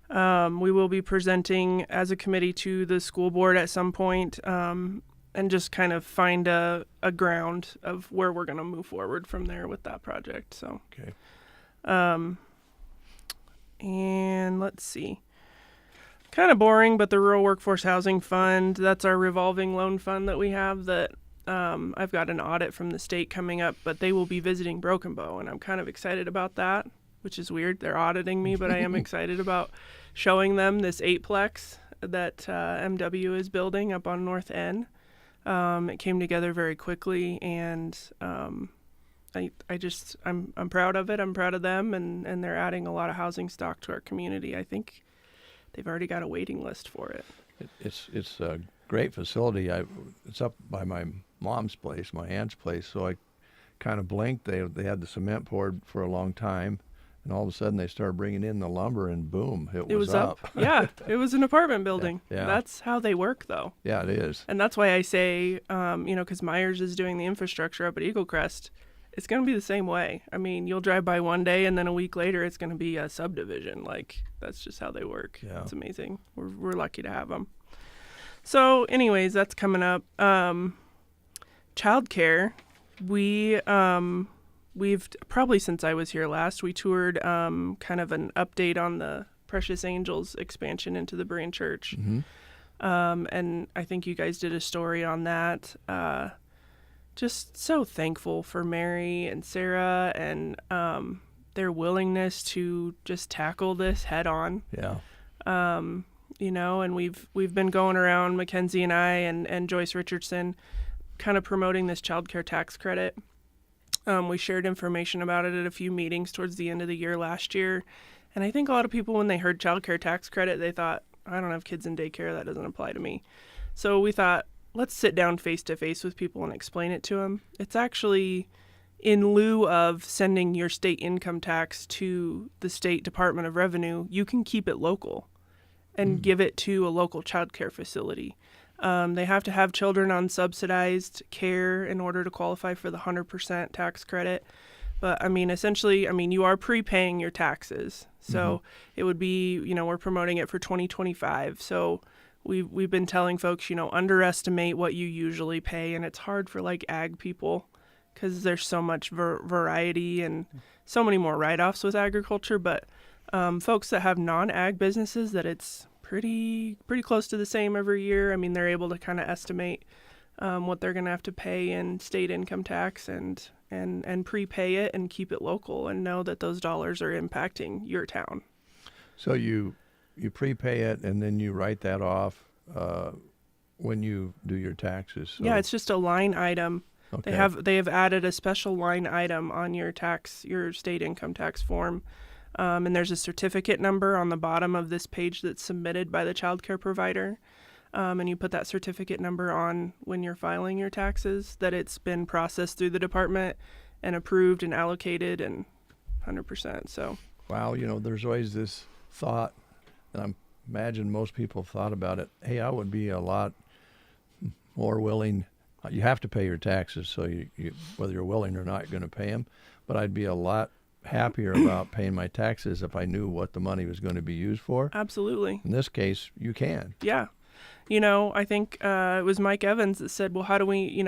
We will be presenting as a committee to the school board at some point, and just kind of find a ground of where we're going to move forward from there with that project. So, okay. And let's see. Kind of boring, but the Rural Workforce Housing Fund, that's our revolving loan fund that we have that I've got an audit from the state coming up, but they will be visiting Broken Bow, and I'm kind of excited about that, which is weird. They're auditing me, but I am excited about showing them this 8-plex that MW is building up on North N. It came together very quickly, and I'm proud of it. I'm proud of them, and they're adding a lot of housing stock to our community. I think they've already got a waiting list for it. It's a great facility. It's up by my mom's place, my aunt's place, so I kind of blinked. They had the cement poured for a long time, and all of a sudden they started bringing in the lumber, and boom, it was up. Yeah, it was an apartment building. Yeah. That's how they work, though. Yeah, it is. And that's why I say, because Myers is doing the infrastructure up at Eagle Crest, it's going to be the same way. I mean, you'll drive by one day, and then a week later, it's going to be a subdivision. Like, that's just how they work. Yeah. It's amazing. We're lucky to have them. So, anyways, that's coming up. Childcare. We've probably since I was here last, we toured kind of an update on the Precious Angels expansion into the Berean Church. And I think you guys did a story on that. Just so thankful for Mary and Sarah and their willingness to just tackle this head on. Yeah. And we've been going around, Mackenzie and I and Joyce Richardson, kind of promoting this child care tax credit. We shared information about it at a few meetings towards the end of the year last year. And I think a lot of people, when they heard child care tax credit, they thought, I don't have kids in daycare, that doesn't apply to me. So we thought, let's sit down face to face with people and explain it to them. It's actually in lieu of sending your state income tax to the State Department of Revenue, you can keep it local and give it to a local child care facility. They have to have children on subsidized care in order to qualify for the 100% tax credit. But, essentially, you are prepaying your taxes. So it would be, we're promoting it for 2025. So we've been telling folks, underestimate what you usually pay. And it's hard for, ag people because there's so much variety and so many more write-offs with agriculture. But folks that have non-ag businesses, that it's pretty close to the same every year. They're able to kind of estimate what they're going to have to pay in state income tax and prepay it and keep it local and know that those dollars are impacting your town. So you prepay it and then you write that off when you do your taxes. So. Yeah, it's just a line item. Okay. They have added a special line item on your state income tax form. And there's a certificate number on the bottom of this page that's submitted by the child care provider. And you put that certificate number on when you're filing your taxes, that it's been processed through the department and approved and allocated and 100%. So. Wow, there's always this thought, and I imagine most people thought about it, hey, I would be a lot more willing. You have to pay your taxes, so you whether you're willing or not, you're going to pay them. But I'd be a lot happier about paying my taxes if I knew what the money was going to be used for. Absolutely. In this case, you can. Yeah. I think it was Mike Evans that said, well, how do we,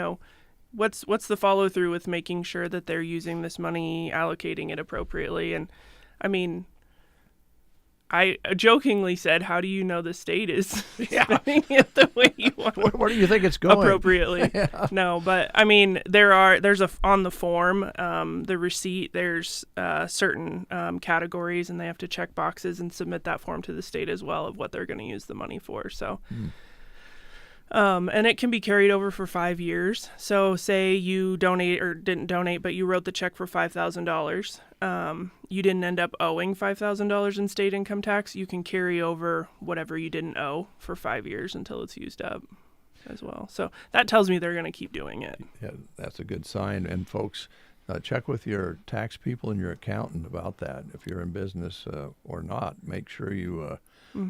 what's the follow through with making sure that they're using this money, allocating it appropriately? And I jokingly said, how do you know the state is spending it the way you want? Where do you think it's going? Appropriately. Yeah. No, but there's on the form, the receipt, there's certain categories, and they have to check boxes and submit that form to the state as well of what they're going to use the money for. So And it can be carried over for 5 years. So say you donate or didn't donate, but you wrote the check for $5,000. You didn't end up owing $5,000 in state income tax. You can carry over whatever you didn't owe for 5 years until it's used up as well. So that tells me they're going to keep doing it. Yeah, that's a good sign. And folks, check with your tax people and your accountant about that. If you're in business or not, make sure you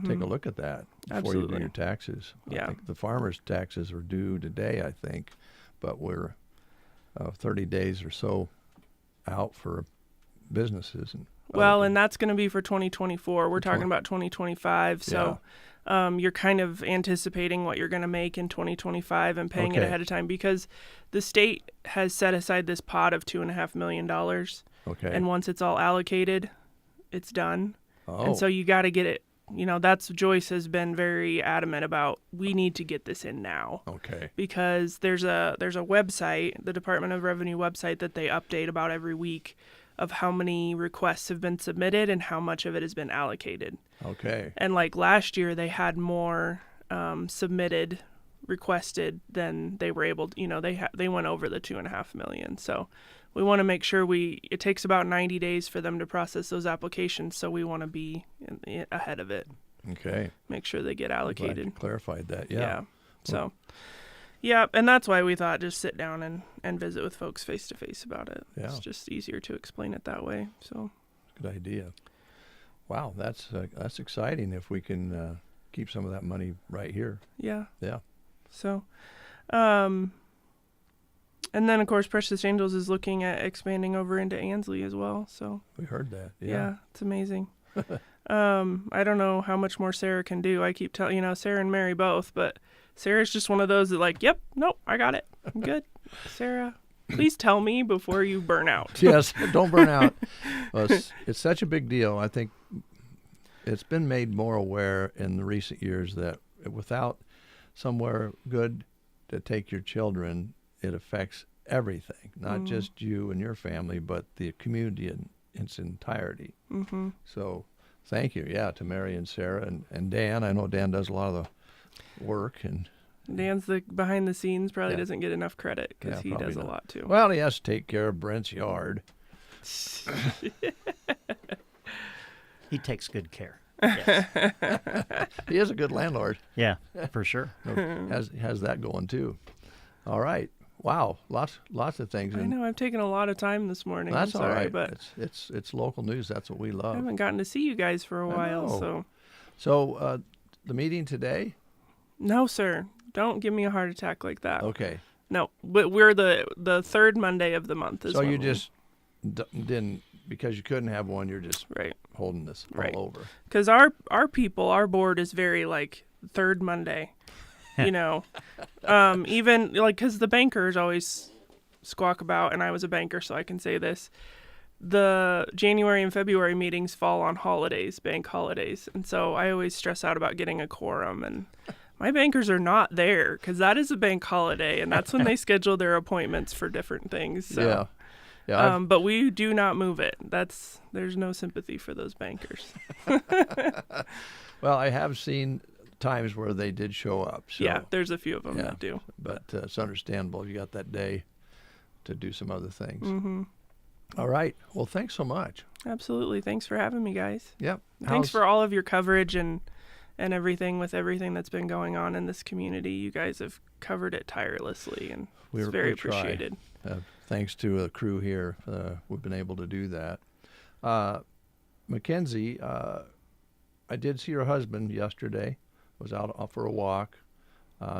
take a look at that before you do your taxes. Yeah. I think the farmers' taxes are due today, I think, but we're 30 days or so out for businesses. And that's going to be for 2024. We're talking about 2025. So you're kind of anticipating what you're going to make in 2025 and paying it ahead of time, because the state has set aside this pot of $2.5 million. Okay. And once it's all allocated, it's done. Oh. And so you got to get it. That's Joyce has been very adamant about. We need to get this in now. Okay. Because there's a website, the Department of Revenue website, that they update about every week of how many requests have been submitted and how much of it has been allocated. Okay. And like last year, they had more requested than they were able to, they went over the $2.5 million. So we want to make sure it takes about 90 days for them to process those applications. So we want to be ahead of it. Okay. Make sure they get allocated. I'm glad you clarified that. Yeah. So, yeah. And that's why we thought just sit down and visit with folks face to face about it. Yeah. It's just easier to explain it that way. So. Good idea. Wow. That's exciting if we can keep some of that money right here. Yeah. Yeah. So, and then, of course, Precious Angels is looking at expanding over into Ansley as well. So we heard that. Yeah, it's amazing. I don't know how much more Sarah can do. I keep telling, Sarah and Mary both, but Sarah's just one of those that yep, nope, I got it. I'm good. Sarah, please tell me before you burn out. Yes, don't burn out. It's such a big deal. I think it's been made more aware in the recent years that without somewhere good to take your children, it affects everything, not just you and your family, but the community in its entirety. Mm-hmm. So thank you, to Mary and Sarah and Dan. I know Dan does a lot of the work. And Dan's the behind the scenes, probably doesn't get enough credit because he does a lot too. Well, he has to take care of Brent's yard. He takes good care. Yes. He is a good landlord. Yeah, for sure. Has that going too. All right. Wow, lots of things. I know I've taken a lot of time this morning. That's I'm sorry, all right. but it's local news. That's what we love. I haven't gotten to see you guys for a while. So the meeting today? No, sir. Don't give me a heart attack like that. Okay. No, but we're the third Monday of the month. So you just didn't, because you couldn't have one. You're just holding this all over. Because our board is very third Monday. Even because the bankers always squawk about, and I was a banker, so I can say this, the January and February meetings fall on holidays, bank holidays. And so I always stress out about getting a quorum, and my bankers are not there because that is a bank holiday, and that's when they schedule their appointments for different things. So. Yeah. But we do not move it. There's no sympathy for those bankers. Well, I have seen times where they did show up. So, yeah, there's a few of them that do. But it's understandable. You got that day to do some other things. Mm-hmm. All right. Well, thanks so much. Absolutely. Thanks for having me, guys. Yep. Thanks for all of your coverage and everything with everything that's been going on in this community. You guys have covered it tirelessly, and it's very appreciated. Thanks to the crew here, we've been able to do that. Mackenzie, I did see her husband yesterday. Was out for a walk.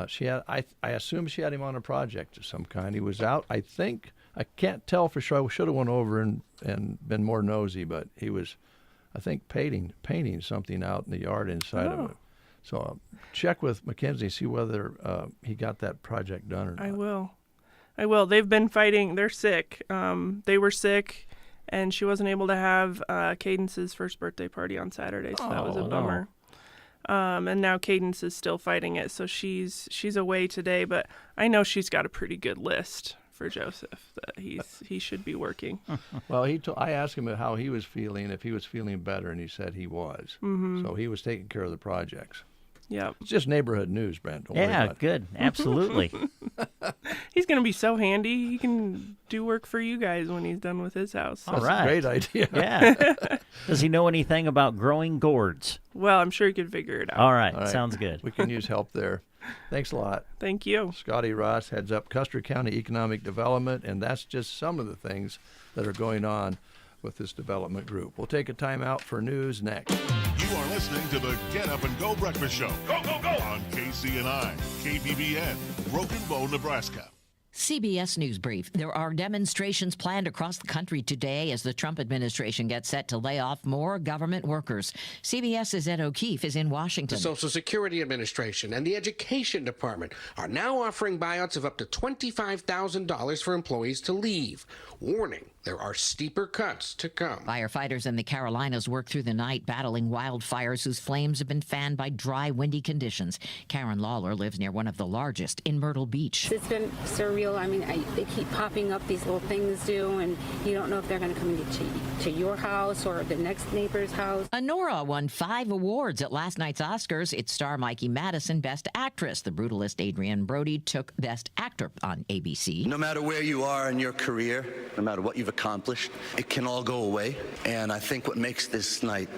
She had, I assume she had him on a project of some kind. He was out. I can't tell for sure. I should have went over and been more nosy, but he was, I think, painting something out in the yard inside of it. So check with Mackenzie, see whether he got that project done or not. I will. They've been fighting. They're sick. They were sick, and she wasn't able to have Cadence's first birthday party on Saturday, so that was a bummer. And now Cadence is still fighting it, so she's away today. But I know she's got a pretty good list for Joseph that he should be working. Well, I asked him how he was feeling, if he was feeling better, and he said he was. Mm-hmm. So he was taking care of the projects. Yeah. It's just neighborhood news, Brent. Don't worry Yeah, about it. good. Absolutely. He's going to be so handy. He can do work for you guys when he's done with his house. All right. Great idea. Yeah. Does he know anything about growing gourds? Well, I'm sure he could figure it out. All right. Sounds good. We can use help there. Thanks a lot. Thank you. Scotty Ross heads up Custer County Economic Development, and that's just some of the things that are going on with this development group. We'll take a time out for news next. You are listening to the Get Up and Go Breakfast Show. Go, go, go! On KCNI, KBBN, Broken Bow, Nebraska. CBS News Brief. There are demonstrations planned across the country today as the Trump administration gets set to lay off more government workers. CBS's Ed O'Keefe is in Washington. The Social Security Administration and the Education Department are now offering buyouts of up to $25,000 for employees to leave. Warning, there are steeper cuts to come. Firefighters in the Carolinas work through the night battling wildfires whose flames have been fanned by dry, windy conditions. Karen Lawler lives near one of the largest in Myrtle Beach. It's been surreal. I mean, they keep popping up, these little things do, and you don't know if they're going to come and get to your house or the next neighbor's house. Honora won 5 awards at last night's Oscars. Its star Mikey Madison, Best Actress. The brutalist Adrienne Brody took Best Actor on ABC. No matter where you are in your career, no matter what you've accomplished, it can all go away. And I think what makes this night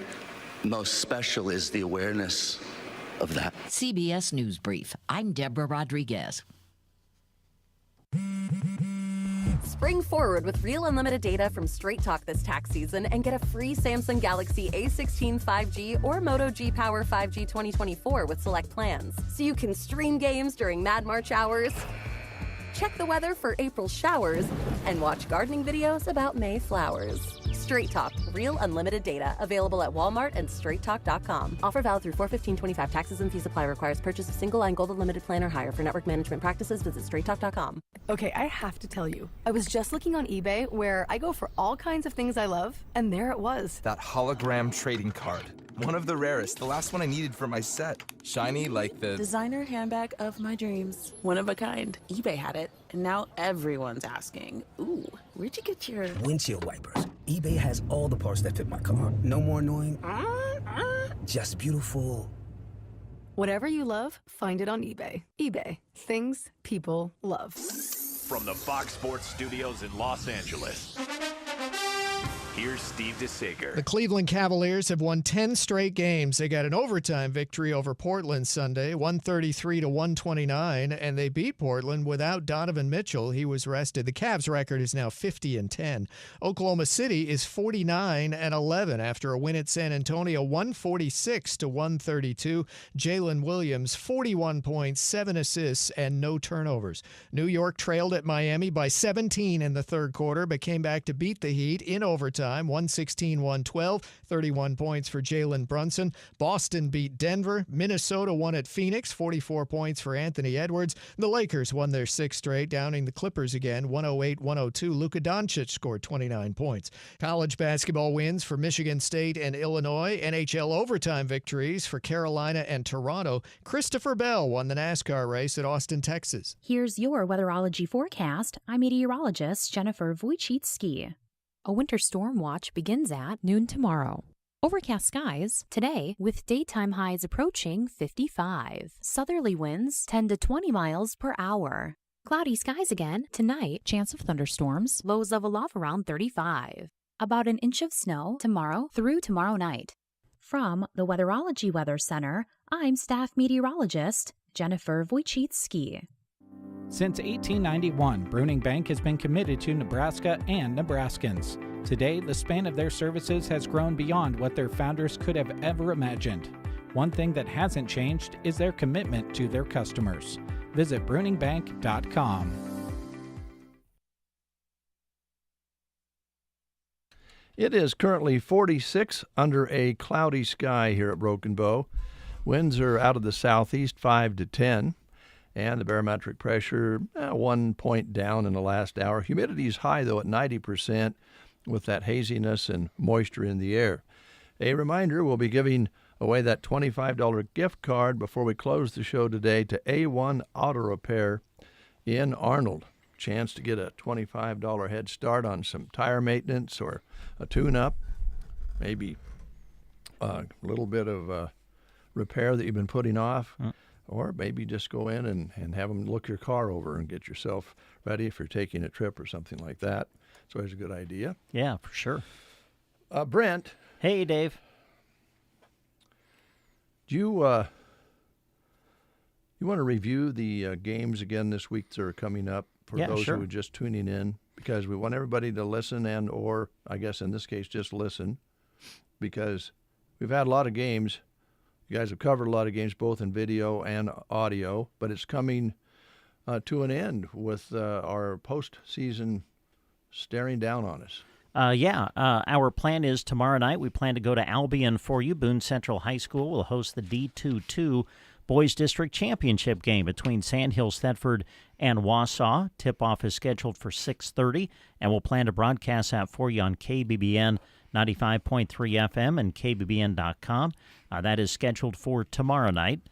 most special is the awareness of that. CBS News Brief. I'm Deborah Rodriguez. Spring forward with real unlimited data from Straight Talk this tax season and get a free Samsung Galaxy A16 5G or Moto G Power 5G 2024 with select plans. So you can stream games during Mad March hours, check the weather for April showers, and watch gardening videos about May flowers. Straight Talk, real unlimited data. Available at Walmart and straighttalk.com. Offer valid through 4/15/25. Taxes and fees apply. Requires purchase of single line gold unlimited plan or higher. For network management practices, visit straighttalk.com. Okay, I have to tell you, I was just looking on eBay where I go for all kinds of things I love, and there it was. That hologram trading card. One of the rarest, the last one I needed for my set. Shiny like the designer handbag of my dreams. One of a kind. eBay had it, and now everyone's asking, ooh, where'd you get your windshield wipers? eBay has all the parts that fit my car. No more annoying, just beautiful. Whatever you love, find it on eBay. eBay. Things people love. From the Fox Sports Studios in Los Angeles, here's Steve DeSager. The Cleveland Cavaliers have won 10 straight games. They got an overtime victory over Portland Sunday, 133-129, and they beat Portland without Donovan Mitchell. He was rested. The Cavs record is now 50-10. Oklahoma City is 49-11 after a win at San Antonio, 146-132. Jalen Williams, 41 points, 7 assists, and no turnovers. New York trailed at Miami by 17 in the third quarter, but came back to beat the Heat in overtime. 116-112, 31 points for Jalen Brunson. Boston beat Denver. Minnesota won at Phoenix, 44 points for Anthony Edwards. The Lakers won their 6th straight, downing the Clippers again, 108-102. Luka Doncic scored 29 points. College basketball wins for Michigan State and Illinois. NHL overtime victories for Carolina and Toronto. Christopher Bell won the NASCAR race at Austin, Texas. Here's your weatherology forecast. I'm meteorologist Jennifer Wojcicki. A winter storm watch begins at noon tomorrow. Overcast skies today with daytime highs approaching 55. Southerly winds 10 to 20 miles per hour. Cloudy skies again tonight. Chance of thunderstorms. Lows level off around 35. About an inch of snow tomorrow through tomorrow night. From the Weatherology Weather Center, I'm staff meteorologist Jennifer Wojcicki. Since 1891, Bruning Bank has been committed to Nebraska and Nebraskans. Today, the span of their services has grown beyond what their founders could have ever imagined. One thing that hasn't changed is their commitment to their customers. Visit bruningbank.com. It is currently 46 under a cloudy sky here at Broken Bow. Winds are out of the southeast, 5 to 10. And the barometric pressure, 1 point down in the last hour. Humidity is high, though, at 90% with that haziness and moisture in the air. A reminder, we'll be giving away that $25 gift card before we close the show today to A1 Auto Repair in Arnold. Chance to get a $25 head start on some tire maintenance or a tune-up, maybe a little bit of repair that you've been putting off. Or maybe just go in and have them look your car over and get yourself ready if you're taking a trip or something like that. It's always a good idea. Yeah, for sure. Brent. Hey, Dave. Do you want to review the games again this week that are coming up for those sure. who are just tuning in? Because we want everybody to listen and or, I guess in this case, just listen. Because we've had a lot of games. You guys have covered a lot of games, both in video and audio, but it's coming to an end with our postseason staring down on us. Our plan is tomorrow night we plan to go to Albion for you. Boone Central High School will host the D2-2 Boys District Championship game between Sandhills, Thetford, and Wausau. Tip-off is scheduled for 6:30, and we'll plan to broadcast that for you on KBBN 95.3 FM and KBBN.com. That is scheduled for tomorrow night.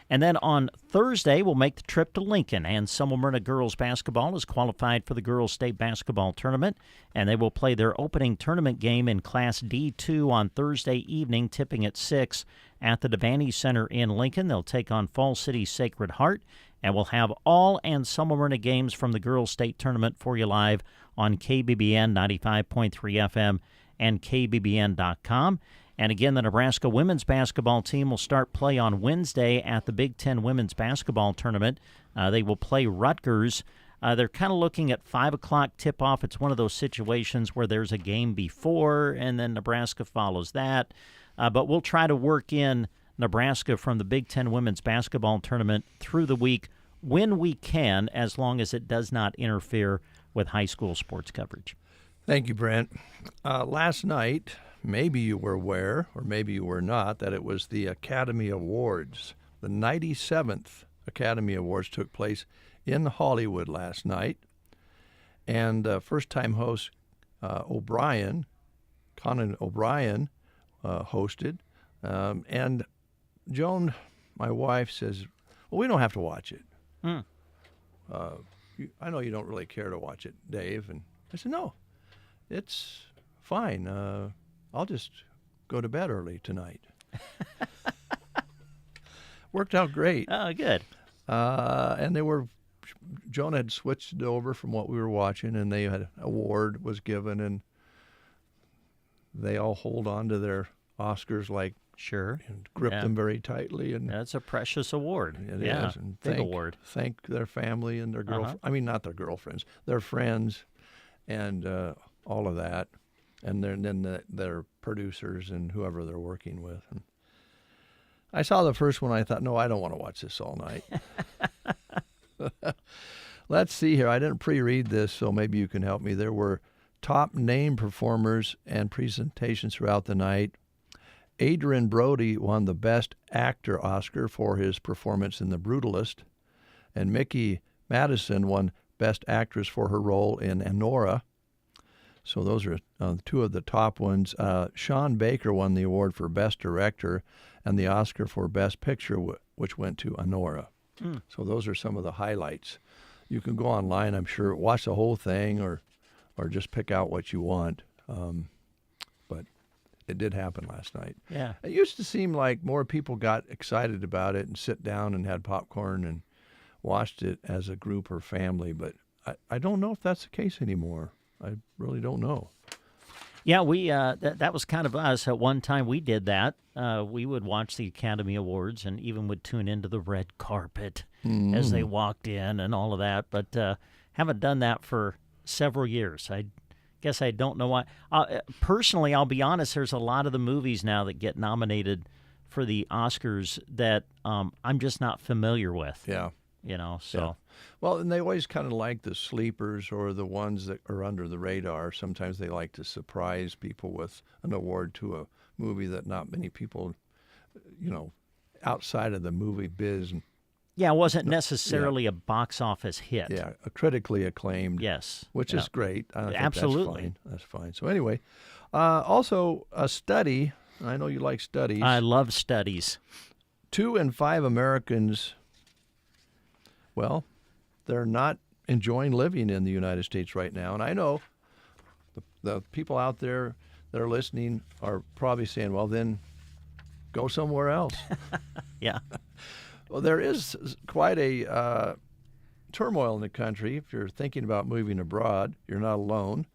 And then on Thursday, we'll make the trip to Lincoln, and Semmelmyrna girls basketball is qualified for the girls' state basketball tournament, and they will play their opening tournament game in Class D2 on Thursday evening, tipping at 6 at the Devaney Center in Lincoln. They'll take on Fall City Sacred Heart, and we'll have all and Semmelmyrna games from the girls' state tournament for you live on KBBN 95.3 FM and KBBN.com. And again, the Nebraska women's basketball team will start play on Wednesday at the Big Ten women's basketball tournament. They will play Rutgers. They're kind of looking at 5 o'clock tip-off. It's one of those situations where there's a game before, and then Nebraska follows that. But we'll try to work in Nebraska from the Big Ten women's basketball tournament through the week when we can, as long as it does not interfere with high school sports coverage. Thank you, Brent. Last night, maybe you were aware, or maybe you were not, that it was the Academy Awards. The 97th Academy Awards took place in Hollywood last night. And first-time host Conan O'Brien, hosted. And Joan, my wife, says, well, we don't have to watch it. I know you don't really care to watch it, Dave. And I said, no, it's fine. I'll just go to bed early tonight. Worked out great. Oh, good. And Joan had switched it over from what we were watching, and they had an award was given, and they all hold on to their Oscars like and grip them very tightly. And that's a precious award. It is. And big award. Thank their family and their girlfriends. I mean, not their girlfriends, their friends, and all of that. And then their producers and whoever they're working with. And I saw the first one. I thought, no, I don't want to watch this all night. Let's see here. I didn't pre-read this, so maybe you can help me. There were top name performers and presentations throughout the night. Adrian Brody won the Best Actor Oscar for his performance in The Brutalist, and Mickey Madison won Best Actress for her role in Anora. So those are two of the top ones. Sean Baker won the award for Best Director and the Oscar for Best Picture, which went to Anora. So those are some of the highlights. You can go online, I'm sure, watch the whole thing or just pick out what you want. But it did happen last night. Yeah. It used to seem like more people got excited about it and sit down and had popcorn and watched it as a group or family, but I don't know if that's the case anymore. I really don't know. Yeah, we that was kind of us. At one time we did that. We would watch the Academy Awards and even would tune into the red carpet as they walked in and all of that, but haven't done that for several years. I guess I don't know why. Personally, I'll be honest, there's a lot of the movies now that get nominated for the Oscars that I'm just not familiar with. Yeah. You know, so. Yeah. Well, and they always kind of like the sleepers or the ones that are under the radar. Sometimes they like to surprise people with an award to a movie that not many people, outside of the movie biz. Yeah, it wasn't necessarily a box office hit. Yeah, a critically acclaimed. Yes. Which is great. I think absolutely. That's fine. So anyway, also a study. I know you like studies. I love studies. 2 in 5 Americans, well, they're not enjoying living in the United States right now. And I know the people out there that are listening are probably saying, well, then go somewhere else. Yeah. Well, there is quite a turmoil in the country. If you're thinking about moving abroad, you're not alone.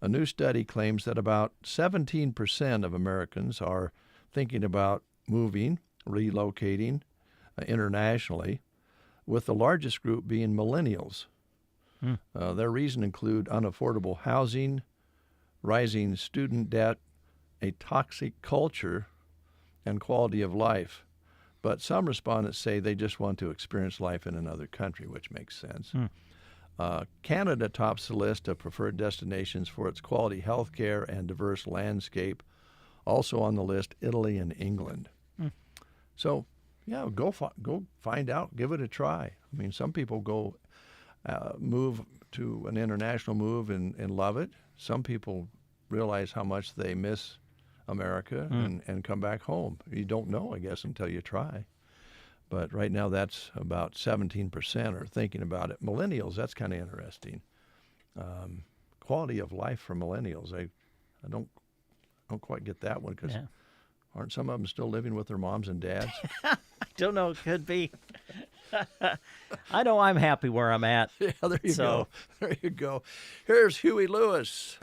A new study claims that about 17% of Americans are thinking about moving, relocating internationally, with the largest group being millennials. Their reasons include unaffordable housing, rising student debt, a toxic culture, and quality of life. But some respondents say they just want to experience life in another country, which makes sense. Canada tops the list of preferred destinations for its quality health care and diverse landscape. Also on the list, Italy and England. So, yeah, go find out, give it a try. I mean, some people go move to an international move and love it. Some people realize how much they miss America and come back home. You don't know, I guess, until you try. But right now, that's about 17% are thinking about it. Millennials, that's kind of interesting. Quality of life for millennials, I don't quite get that one because aren't some of them still living with their moms and dads? I don't know. It could be. I know I'm happy where I'm at. Yeah, there you go. There you go. Here's Huey Lewis.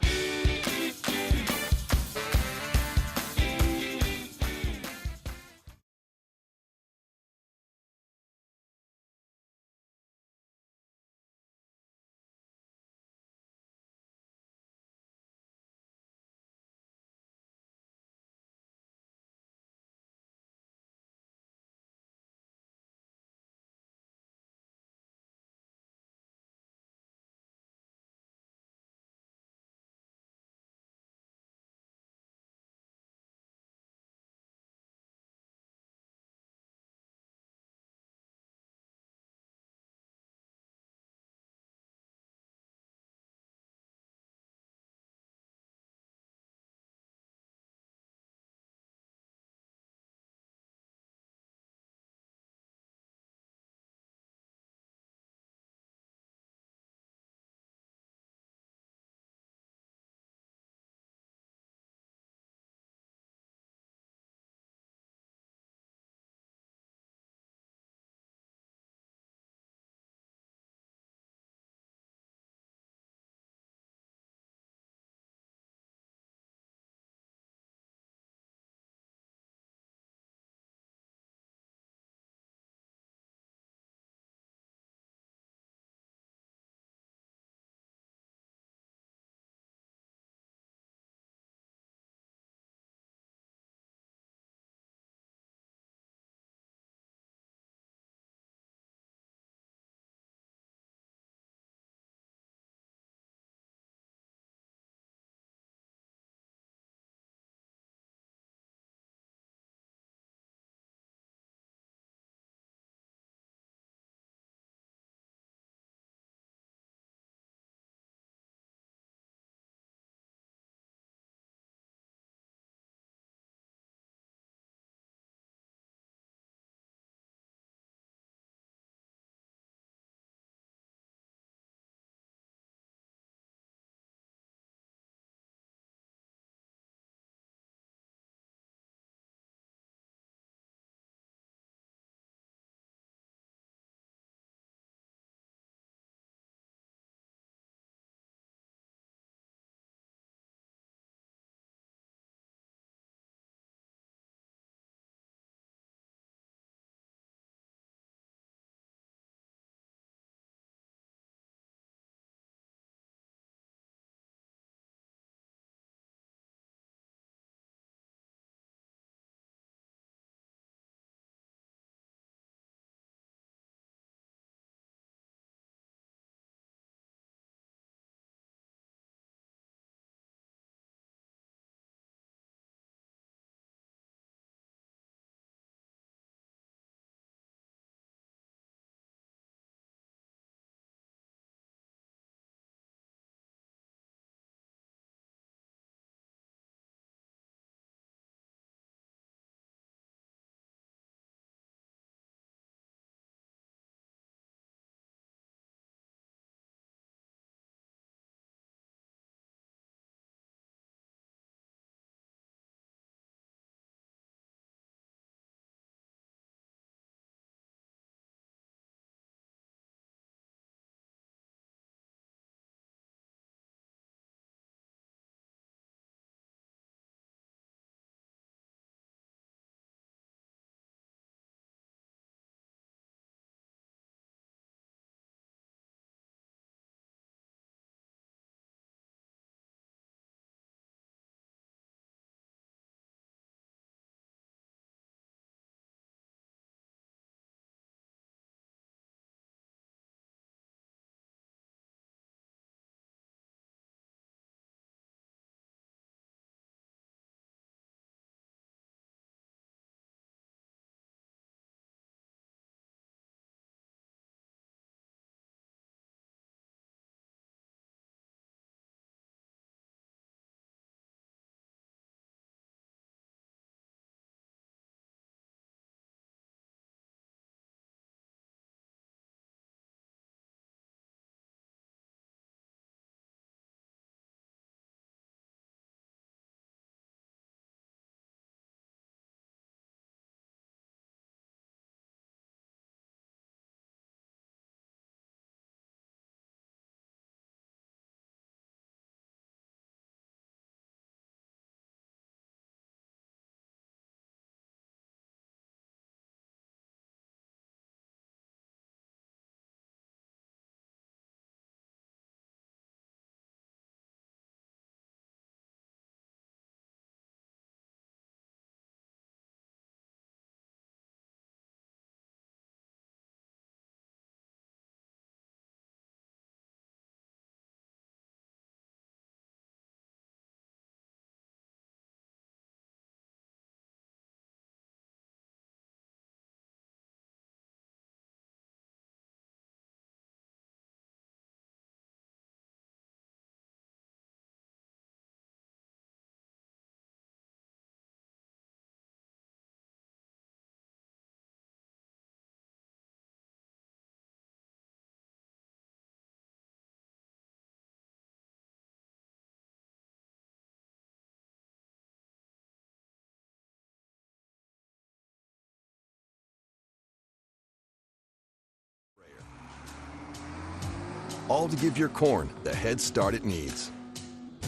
all to give your corn the head start it needs.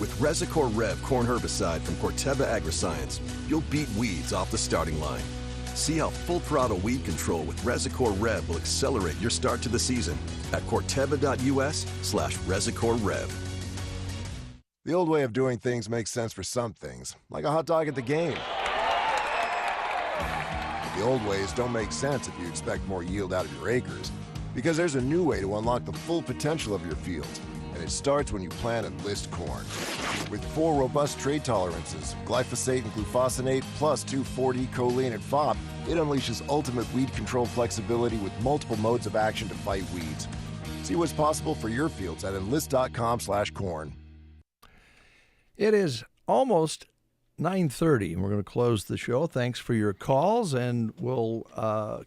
With Resicor Rev corn herbicide from Corteva Agriscience, you'll beat weeds off the starting line. See how full throttle weed control with Resicor Rev will accelerate your start to the season at corteva.us/Resicor Rev. The old way of doing things makes sense for some things, like a hot dog at the game. The old ways don't make sense if you expect more yield out of your acres, because there's a new way to unlock the full potential of your fields, and it starts when you plant and list corn. With 4 robust trait tolerances, glyphosate and glufosinate, plus 2,4-D choline and FOP, it unleashes ultimate weed control flexibility with multiple modes of action to fight weeds. See what's possible for your fields at enlist.com/corn. It is almost 9:30, and we're going to close the show. Thanks for your calls, and we'll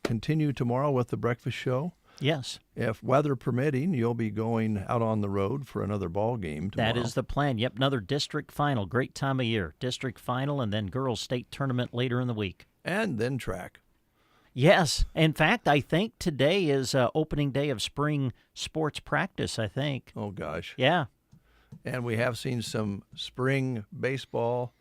continue tomorrow with the breakfast show. Yes. If weather permitting, you'll be going out on the road for another ball game tomorrow. That is the plan. Yep, another district final. Great time of year. District final and then girls' state tournament later in the week. And then track. Yes. In fact, I think today is opening day of spring sports practice, I think. Oh, gosh. Yeah. And we have seen some spring baseball,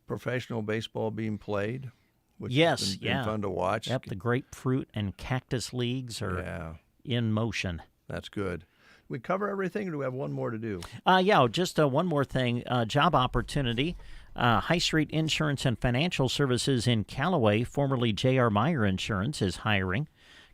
professional baseball being played. Which has been fun to watch. Yep, the grapefruit and cactus leagues are in motion. That's good. We cover everything, or do we have one more to do? Just one more thing. Job opportunity. High Street Insurance and Financial Services in Callaway, formerly J.R. Meyer Insurance, is hiring.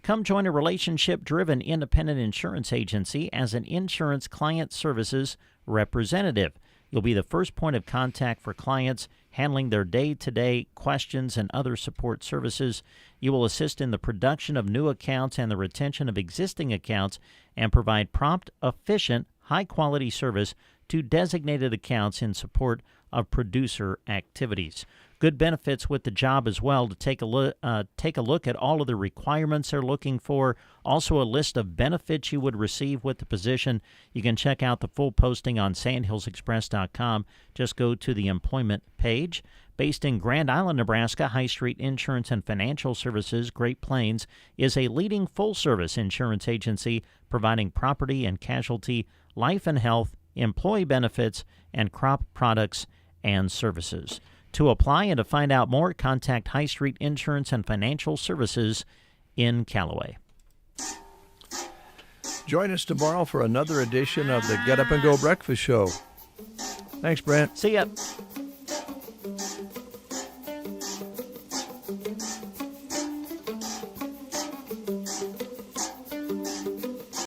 Come join a relationship-driven independent insurance agency as an insurance client services representative. You'll be the first point of contact for clients, handling their day-to-day questions and other support services. You will assist in the production of new accounts and the retention of existing accounts and provide prompt, efficient, high-quality service to designated accounts in support of producer activities. Good benefits with the job as well. To take a look at all of the requirements they're looking for. Also a list of benefits you would receive with the position. You can check out the full posting on sandhillsexpress.com. Just go to the employment page. Based in Grand Island, Nebraska, High Street Insurance and Financial Services, Great Plains, is a leading full-service insurance agency providing property and casualty, life and health, employee benefits, and crop products and services. To apply and to find out more, contact High Street Insurance and Financial Services in Callaway. Join us tomorrow for another edition of the Get Up and Go Breakfast Show. Thanks, Brent. See ya.